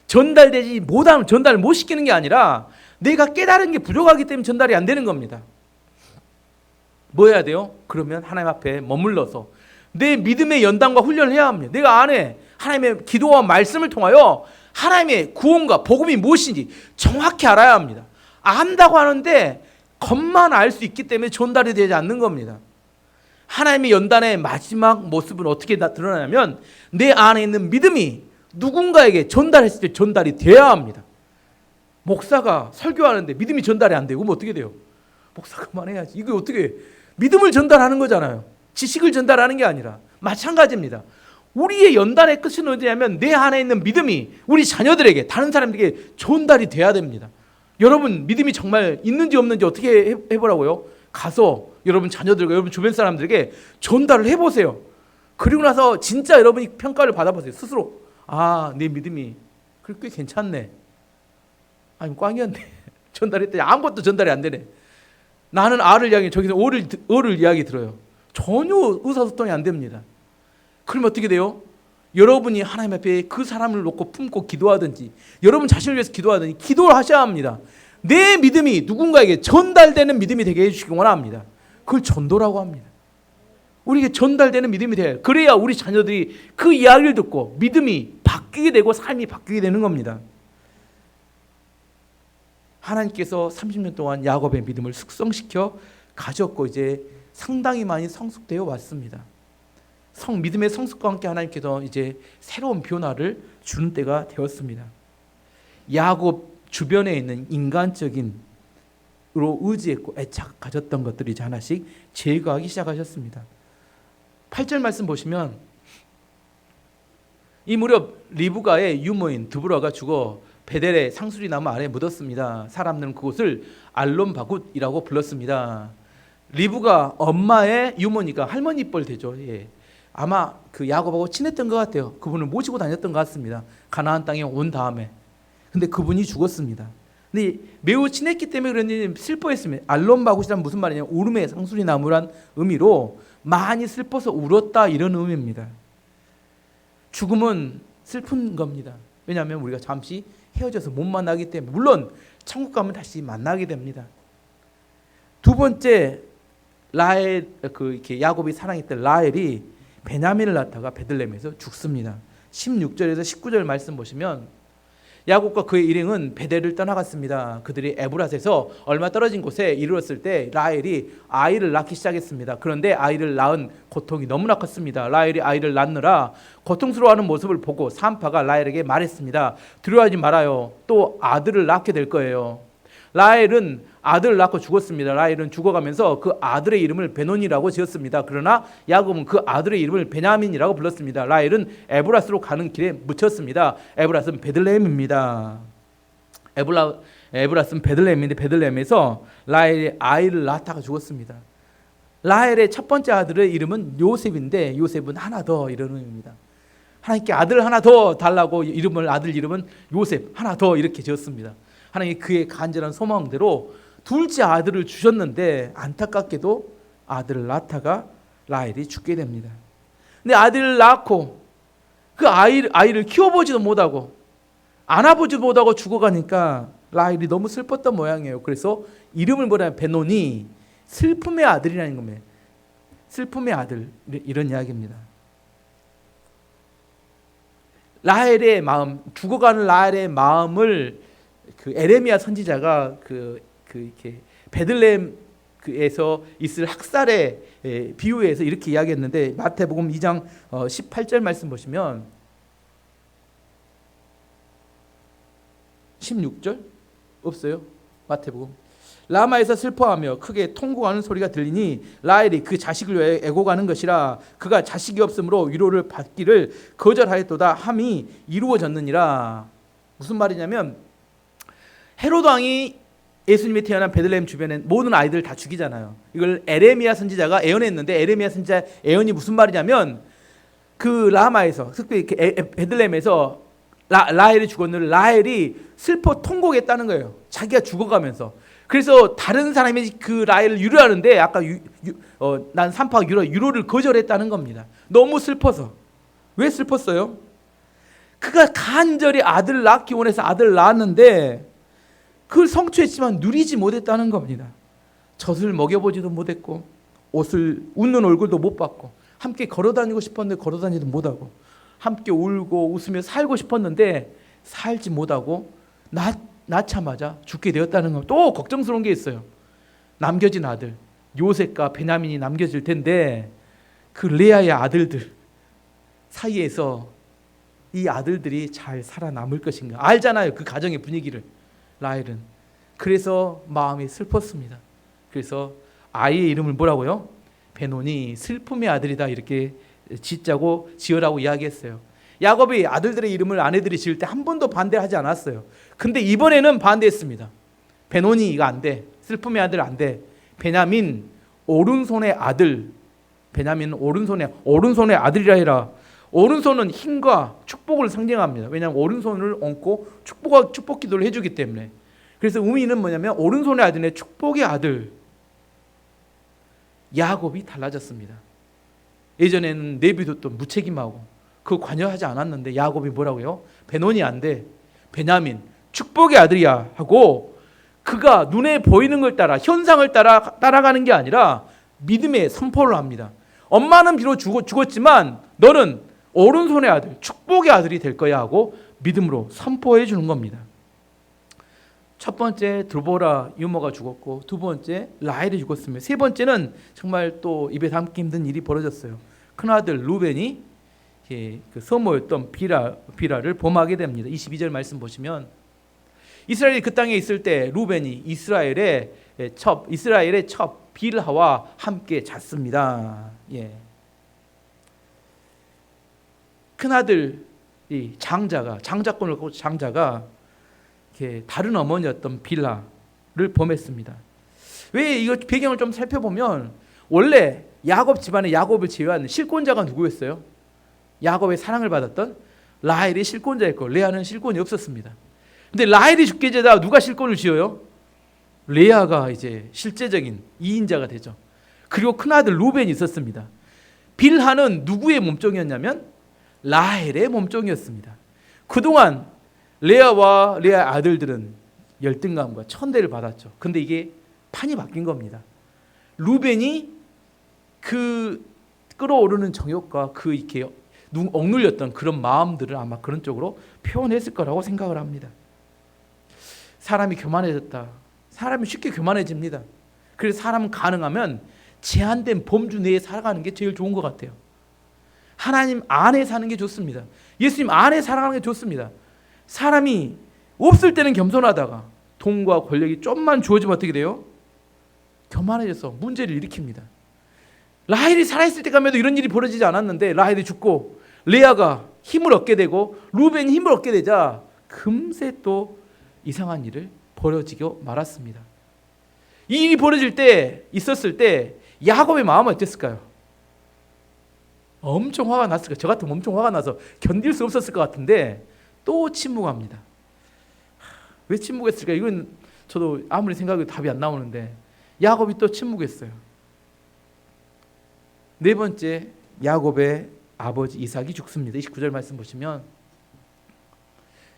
전달되지 못하면 전달을 못 시키는 게 아니라 내가 깨달은 게 부족하기 때문에 전달이 안 되는 겁니다. 뭐 해야 돼요? 그러면 하나님 앞에 머물러서 내 믿음의 연단과 훈련을 해야 합니다. 내가 안에 하나님의 기도와 말씀을 통하여 하나님의 구원과 복음이 무엇인지 정확히 알아야 합니다. 안다고 하는데 겉만 알 수 있기 때문에 전달이 되지 않는 겁니다. 하나님의 연단의 마지막 모습은 어떻게 드러나냐면 내 안에 있는 믿음이 누군가에게 전달했을 때 전달이 돼야 합니다. 목사가 설교하는데 믿음이 전달이 안 되고 그럼 어떻게 돼요? 목사 그만해야지. 이거 어떻게 믿음을 전달하는 거잖아요. 지식을 전달하는 게 아니라. 마찬가지입니다. 우리의 연단의 끝은 어디냐면 내 안에 있는 믿음이 우리 자녀들에게, 다른 사람들에게 전달이 돼야 됩니다. 여러분 믿음이 정말 있는지 없는지 어떻게 해보라고요? 가서 여러분 자녀들과 여러분 주변 사람들에게 전달을 해보세요. 그리고 나서 진짜 여러분이 평가를 받아보세요. 스스로. 아, 내 믿음이 꽤 괜찮네. 아니 꽝이었네. 전달했더니 아무것도 전달이 안 되네. 나는 R을 이야기, 저기서 O를 이야기 들어요. 전혀 의사소통이 안 됩니다. 그러면 어떻게 돼요? 여러분이 하나님 앞에 그 사람을 놓고 품고 기도하든지 여러분 자신을 위해서 기도하든지 기도를 하셔야 합니다. 내 믿음이 누군가에게 전달되는 믿음이 되게 해주시기 원합니다. 그걸 전도라고 합니다. 우리에게 전달되는 믿음이 돼요. 그래야 우리 자녀들이 그 이야기를 듣고 믿음이 바뀌게 되고 삶이 바뀌게 되는 겁니다. 하나님께서 30년 동안 야곱의 믿음을 숙성시켜 가졌고 이제 상당히 많이 성숙되어 왔습니다. 믿음의 성숙과 함께 하나님께서 이제 새로운 변화를 주는 때가 되었습니다. 야곱 주변에 있는 인간적인 으로 의지했고 애착 가졌던 것들이 이제 하나씩 제거하기 시작하셨습니다. 8절 말씀 보시면 이 무렵 리브가의 유모인 드보라가 죽어 베델의 상수리 나무 아래 묻었습니다. 사람들은 그곳을 알론바굿이라고 불렀습니다. 리브가 엄마의 유모니까 할머니 뻘 되죠. 예. 아마 그 야곱하고 친했던 것 같아요. 그분을 모시고 다녔던 것 같습니다. 가나안 땅에 온 다음에. 근데 그분이 죽었습니다. 근데 매우 친했기 때문에 그런지 슬퍼했습니다. 알론바굿이란 무슨 말이냐면 울음의 상수리 나무란 의미로 많이 슬퍼서 울었다 이런 의미입니다. 죽음은 슬픈 겁니다. 왜냐하면 우리가 잠시 헤어져서 못 만나기 때문에. 물론 천국 가면 다시 만나게 됩니다. 두 번째 라헬, 이렇게 야곱이 사랑했던 라헬이 베냐민을 낳다가 베들레헴에서 죽습니다. 16절에서 19절 말씀 보시면 야곱과 그의 일행은 베델을 떠나갔습니다. 그들이 에브랏에서 얼마 떨어진 곳에 이르렀을 때 라헬이 아이를 낳기 시작했습니다. 그런데 아이를 낳은 고통이 너무나 컸습니다. 라헬이 아이를 낳느라 고통스러워하는 모습을 보고 산파가 라헬에게 말했습니다. 두려워하지 말아요. 또 아들을 낳게 될 거예요. 라헬은 아들을 낳고 죽었습니다. 라헬은 죽어가면서 그 아들의 이름을 베논이라고 지었습니다. 그러나 야곱은 그 아들의 이름을 베냐민이라고 불렀습니다. 라헬은 에브라스로 가는 길에 묻혔습니다. 에브라스는 베들레헴입니다. 에브라스는 베들레헴인데 베들레헴에서 라헬의 아이를 낳다가 죽었습니다. 라헬의 첫 번째 아들의 이름은 요셉인데 요셉은 하나 더 이런 의미입니다. 하나님께 아들 하나 더 달라고 아들 이름은 요셉 하나 더 이렇게 지었습니다. 하나님이 그의 간절한 소망대로 둘째 아들을 주셨는데 안타깝게도 아들을 낳다가 라헬이 죽게 됩니다. 근데 아들을 낳고 그 아이를 키워보지도 못하고 안아보지도 못하고 죽어가니까 라헬이 너무 슬펐던 모양이에요. 그래서 이름을 뭐냐면 베논이 슬픔의 아들이라는 겁니다. 슬픔의 아들 이런 이야기입니다. 라헬의 마음, 죽어가는 라헬의 마음을 그 에레미야 선지자가 이렇게 베들레헴에서 있을 학살의 비유에서 이렇게 이야기했는데 마태복음 2장 18절 말씀 보시면 16절 없어요. 마태복음 라마에서 슬퍼하며 크게 통곡하는 소리가 들리니 라헬이 그 자식을 위해 애고가는 것이라. 그가 자식이 없으므로 위로를 받기를 거절하였도다 함이 이루어졌느니라. 무슨 말이냐면 헤로드 왕이 예수님이 태어난 베들레헴 주변에 모든 아이들 다 죽이잖아요. 이걸 에레미야 선지자가 예언했는데 에레미야 선지자 예언이 무슨 말이냐면 그 라마에서 특별히 베들레헴에서 라헬이 죽었는데 라헬이 슬퍼 통곡했다는 거예요. 자기가 죽어가면서. 그래서 다른 사람이 그 라헬을 위로하는데 아까 난 산파가 위로를 거절했다는 겁니다. 너무 슬퍼서. 왜 슬펐어요? 그가 간절히 아들을 낳기 원해서 아들을 낳았는데 그걸 성취했지만 누리지 못했다는 겁니다. 젖을 먹여보지도 못했고 옷을 웃는 얼굴도 못 봤고 함께 걸어다니고 싶었는데 걸어다니도 못하고 함께 울고 웃으며 살고 싶었는데 살지 못하고 낳자마자 죽게 되었다는 거. 또 걱정스러운 게 있어요. 남겨진 아들 요셉과 베냐민이 남겨질 텐데 그 레아의 아들들 사이에서 이 아들들이 잘 살아남을 것인가. 알잖아요, 그 가정의 분위기를. 라헬은 그래서 마음이 슬펐습니다. 그래서 아이의 이름을 뭐라고요? 베논이 슬픔의 아들이다 이렇게 지으라고 이야기했어요. 야곱이 아들들의 이름을 아내들이 지을 때 한 번도 반대하지 않았어요. 근데 이번에는 반대했습니다. 베논이 이거 안 돼. 슬픔의 아들 안 돼. 베냐민 오른손의 아들. 베냐민 오른손의 아들이라 해라. 오른손은 힘과 축복을 상징합니다. 왜냐하면 오른손을 얹고 축복 기도를 해주기 때문에. 그래서 의미는 뭐냐면 오른손의 아들의 축복의 아들. 야곱이 달라졌습니다. 예전에는 내비뒀던 무책임하고 그 관여하지 않았는데 야곱이 뭐라고요? 베논이 안 돼. 베냐민 축복의 아들이야 하고 그가 눈에 보이는 걸 따라 현상을 따라가는 게 아니라 믿음의 선포를 합니다. 엄마는 비록 죽었지만 너는 오른손의 아들, 축복의 아들이 될 거야 하고 믿음으로 선포해 주는 겁니다. 첫 번째 드보라 유모가 죽었고 두 번째 라헬이 죽었으며 세 번째는 정말 또 입에 담기 힘든 일이 벌어졌어요. 큰아들 루벤이 그 서모였던 비라를 범하게 됩니다. 22절 말씀 보시면 이스라엘이 그 땅에 있을 때 루벤이 이스라엘의 첩 빌하와 함께 잤습니다. 큰아들이 장자권을 갖고 장자가 다른 어머니였던 빌라를 범했습니다. 왜 이거 배경을 좀 살펴보면 원래 야곱 집안에 야곱을 제외한 실권자가 누구였어요? 야곱의 사랑을 받았던 라헬이 실권자였고 레아는 실권이 없었습니다. 근데 라헬이 죽게 되다 누가 실권을 쥐어요? 레아가 이제 실제적인 이인자가 되죠. 그리고 큰아들 루벤이 있었습니다. 빌하는 누구의 몸종이었냐면 라헬의 몸종이었습니다. 그동안 레아와 레아의 아들들은 열등감과 천대를 받았죠. 근데 이게 판이 바뀐 겁니다. 루벤이 그 끓어오르는 정욕과 그 이렇게 억눌렸던 그런 마음들을 아마 그런 쪽으로 표현했을 거라고 생각을 합니다. 사람이 교만해졌다. 사람이 쉽게 교만해집니다. 그래서 사람은 가능하면 제한된 범주 내에 살아가는 게 제일 좋은 것 같아요. 하나님 안에 사는 게 좋습니다. 예수님 안에 살아가는 게 좋습니다. 사람이 없을 때는 겸손하다가 돈과 권력이 좀만 주어지면 어떻게 돼요? 교만해져서 문제를 일으킵니다. 라헬이 살아있을 때까지도 이런 일이 벌어지지 않았는데 라헬이 죽고 레아가 힘을 얻게 되고 루벤이 힘을 얻게 되자 금세 또 이상한 일을 벌어지고 말았습니다. 이 일이 있었을 때 야곱의 마음은 어땠을까요? 엄청 화가 났을 거예요. 저 같으면 엄청 화가 나서 견딜 수 없었을 것 같은데 또 침묵합니다. 왜 침묵했을까? 이건 저도 아무리 생각해도 답이 안 나오는데 야곱이 또 침묵했어요. 네 번째, 야곱의 아버지 이삭이 죽습니다. 29절 말씀 보시면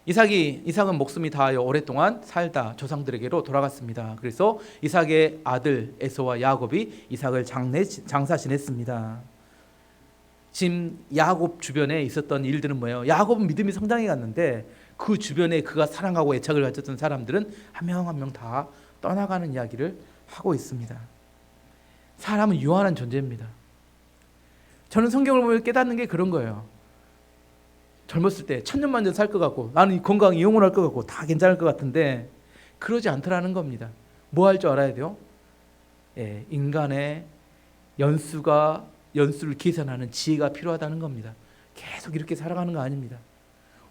이삭은 목숨이 다하여 오랫동안 살다 조상들에게로 돌아갔습니다. 그래서 이삭의 아들 에서와 야곱이 이삭을 장사 지냈습니다. 지금 야곱 주변에 있었던 일들은 뭐예요? 야곱은 믿음이 성장해 갔는데 그 주변에 그가 사랑하고 애착을 가졌던 사람들은 한 명 한 명 다 떠나가는 이야기를 하고 있습니다. 사람은 유한한 존재입니다. 저는 성경을 보면 깨닫는 게 그런 거예요. 젊었을 때 천년만년 살 것 같고 나는 건강이 영원할 것 같고 다 괜찮을 것 같은데 그러지 않더라는 겁니다. 뭐 할 줄 알아야 돼요? 인간의 연수를 계산하는 지혜가 필요하다는 겁니다. 계속 이렇게 살아가는 거 아닙니다.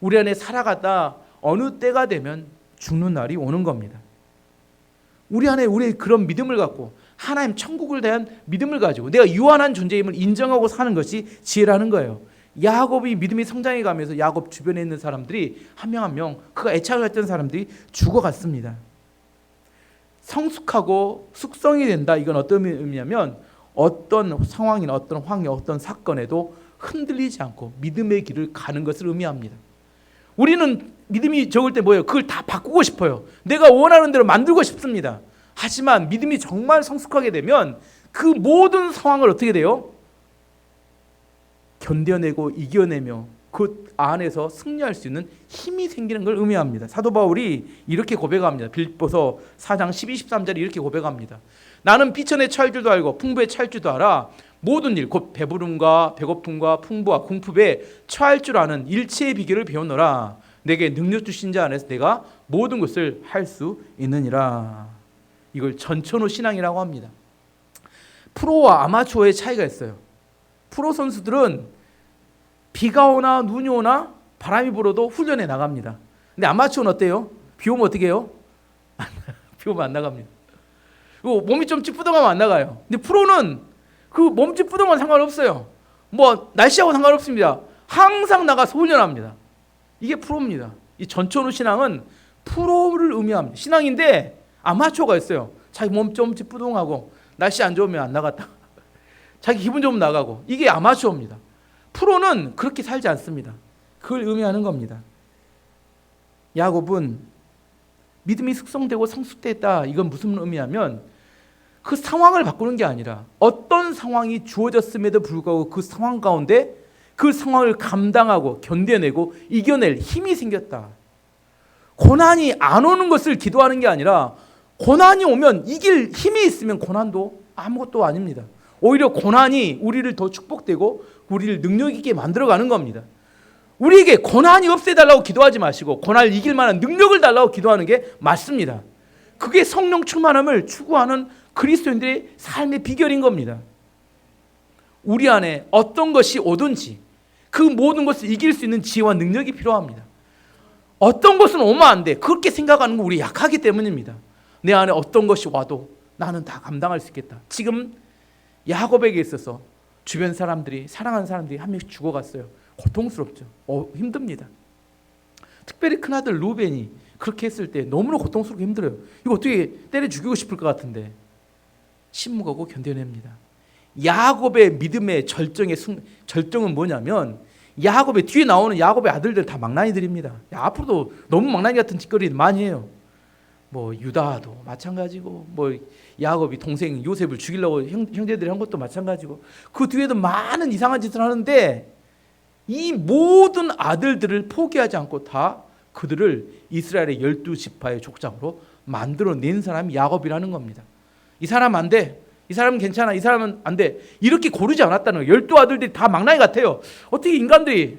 우리 안에 살아가다 어느 때가 되면 죽는 날이 오는 겁니다. 우리 안에 그런 믿음을 갖고 하나님 천국을 대한 믿음을 가지고 내가 유한한 존재임을 인정하고 사는 것이 지혜라는 거예요. 야곱이 믿음이 성장해 가면서 야곱 주변에 있는 사람들이 한 명 한 명 그가 애착을 했던 사람들이 죽어갔습니다. 성숙하고 숙성이 된다. 이건 어떤 의미냐면 어떤 상황이나 어떤 환경, 어떤 사건에도 흔들리지 않고 믿음의 길을 가는 것을 의미합니다. 우리는 믿음이 적을 때 뭐예요? 그걸 다 바꾸고 싶어요. 내가 원하는 대로 만들고 싶습니다. 하지만 믿음이 정말 성숙하게 되면 그 모든 상황을 어떻게 돼요? 견뎌내고 이겨내며 그 안에서 승리할 수 있는 힘이 생기는 걸 의미합니다. 사도 바울이 이렇게 고백합니다. 빌립보서 4장 12, 13절에 이렇게 고백합니다. 나는 비천에 처할 줄도 알고 풍부에 처할 줄도 알아. 모든 일 곧 배부름과 배고픔과 풍부와 궁핍에 처할 줄 아는 일체의 비결을 배웠노라. 내게 능력 주신 자 안에서 내가 모든 것을 할 수 있느니라. 이걸 전천후 신앙이라고 합니다. 프로와 아마추어의 차이가 있어요. 프로 선수들은 비가 오나 눈이 오나 바람이 불어도 훈련에 나갑니다. 근데 아마추어는 어때요? 비 오면 어떻게 해요? 비 오면 안 나갑니다. 그리고 몸이 좀 찌뿌둥하면 안 나가요. 근데 프로는 그 몸 찌뿌둥하면 상관없어요. 뭐 날씨하고 상관없습니다. 항상 나가서 훈련합니다. 이게 프로입니다. 이 전천후 신앙은 프로를 의미합니다. 신앙인데 아마추어가 있어요. 자기 몸 좀 찌뿌둥하고 날씨 안 좋으면 안 나갔다. 자기 기분 좋으면 나가고. 이게 아마추어입니다. 프로는 그렇게 살지 않습니다. 그걸 의미하는 겁니다. 야곱은 믿음이 숙성되고 성숙됐다. 이건 무슨 의미냐면 그 상황을 바꾸는 게 아니라 어떤 상황이 주어졌음에도 불구하고 그 상황 가운데 그 상황을 감당하고 견뎌내고 이겨낼 힘이 생겼다. 고난이 안 오는 것을 기도하는 게 아니라 고난이 오면 이길 힘이 있으면 고난도 아무것도 아닙니다. 오히려 고난이 우리를 더 축복되고 우리를 능력 있게 만들어가는 겁니다. 우리에게 고난이 없애달라고 기도하지 마시고 고난을 이길 만한 능력을 달라고 기도하는 게 맞습니다. 그게 성령 충만함을 추구하는 그리스도인들의 삶의 비결인 겁니다. 우리 안에 어떤 것이 오든지 그 모든 것을 이길 수 있는 지혜와 능력이 필요합니다. 어떤 것은 오면 안 돼. 그렇게 생각하는 건 우리 약하기 때문입니다. 내 안에 어떤 것이 와도 나는 다 감당할 수 있겠다. 지금 야곱에게 있어서 주변 사람들이 사랑하는 사람들이 한 명씩 죽어갔어요. 고통스럽죠. 힘듭니다. 특별히 큰아들 루벤이 그렇게 했을 때 너무나 고통스럽고 힘들어요. 이거 어떻게 때려 죽이고 싶을 것 같은데 침묵하고 견뎌냅니다. 야곱의 믿음의 절정은 뭐냐면 야곱의 뒤에 나오는 야곱의 아들들 다 망나니들입니다. 앞으로도 너무 망나니 같은 짓거리 많이 해요. 뭐 유다도 마찬가지고 뭐 야곱이 동생 요셉을 죽이려고 형제들이 한 것도 마찬가지고 그 뒤에도 많은 이상한 짓을 하는데 이 모든 아들들을 포기하지 않고 다 그들을 이스라엘의 12지파의 족장으로 만들어낸 사람이 야곱이라는 겁니다. 이 사람 안 돼. 이 사람은 괜찮아. 이 사람은 안 돼. 이렇게 고르지 않았다는 거예요. 12아들들이 다 망나니 같아요. 어떻게 인간들이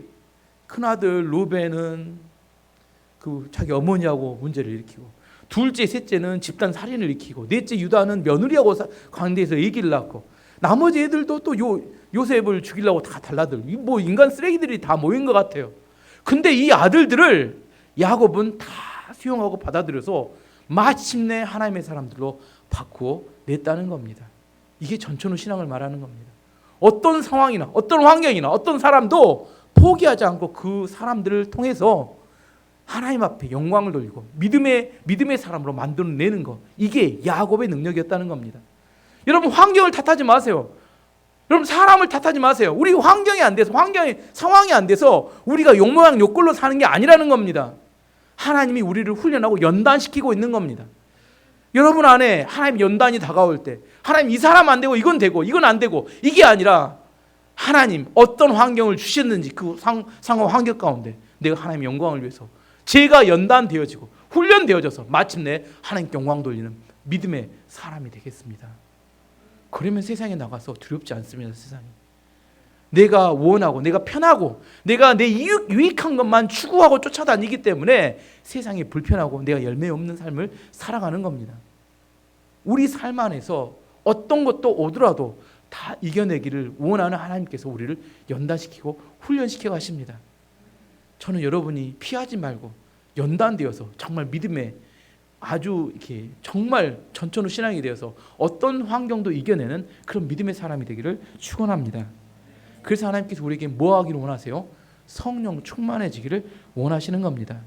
큰아들 루벤은 그 자기 어머니하고 문제를 일으키고 둘째, 셋째는 집단 살인을 일으키고, 넷째 유다는 며느리하고 관계에서 아기를 낳고, 나머지 애들도 또 요셉을 죽이려고 다 달라들. 뭐 인간 쓰레기들이 다 모인 것 같아요. 근데 이 아들들을 야곱은 다 수용하고 받아들여서 마침내 하나님의 사람들로 바꾸어 냈다는 겁니다. 이게 전천후 신앙을 말하는 겁니다. 어떤 상황이나 어떤 환경이나 어떤 사람도 포기하지 않고 그 사람들을 통해서 하나님 앞에 영광을 돌리고 믿음의 사람으로 만들어내는 것, 이게 야곱의 능력이었다는 겁니다. 여러분, 환경을 탓하지 마세요. 여러분, 사람을 탓하지 마세요. 우리 환경이 안 돼서, 상황이 안 돼서 우리가 욕모양 욕걸로 사는 게 아니라는 겁니다. 하나님이 우리를 훈련하고 연단시키고 있는 겁니다. 여러분 안에 하나님 연단이 다가올 때, 하나님 이 사람 안 되고 이건 되고 이건 안 되고, 이게 아니라 하나님 어떤 환경을 주셨는지 그 상황 환경 가운데 내가 하나님의 영광을 위해서 제가 연단되어지고 훈련되어져서 마침내 하나님께 영광 돌리는 믿음의 사람이 되겠습니다. 그러면 세상에 나가서 두렵지 않습니다. 세상이 내가 원하고 내가 편하고 내가 내 유익한 것만 추구하고 쫓아다니기 때문에 세상이 불편하고 내가 열매 없는 삶을 살아가는 겁니다. 우리 삶 안에서 어떤 것도 오더라도 다 이겨내기를 원하는 하나님께서 우리를 연단시키고 훈련시켜 가십니다. 저는 여러분이 피하지 말고 연단되어서 정말 믿음에 아주 이렇게 정말 전천후 신앙이 되어서 어떤 환경도 이겨내는 그런 믿음의 사람이 되기를 축원합니다. 그래서 하나님께서 우리에게 뭐 하기를 원하세요? 성령 충만해지기를 원하시는 겁니다.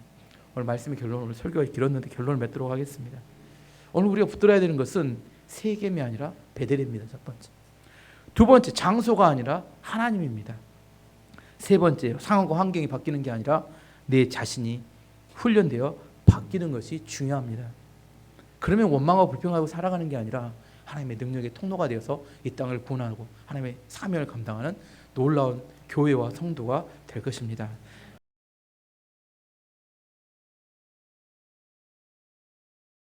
오늘 말씀의 결론, 오늘 설교가 길었는데 결론을 맺도록 하겠습니다. 오늘 우리가 붙들어야 되는 것은 세겜이 아니라 베델입니다. 첫 번째. 두 번째, 장소가 아니라 하나님입니다. 세 번째, 상황과 환경이 바뀌는 게 아니라 내 자신이 훈련되어 바뀌는 것이 중요합니다. 그러면 원망하고 불평하고 살아가는 게 아니라 하나님의 능력의 통로가 되어서 이 땅을 구원하고 하나님의 사명을 감당하는 놀라운 교회와 성도가 될 것입니다.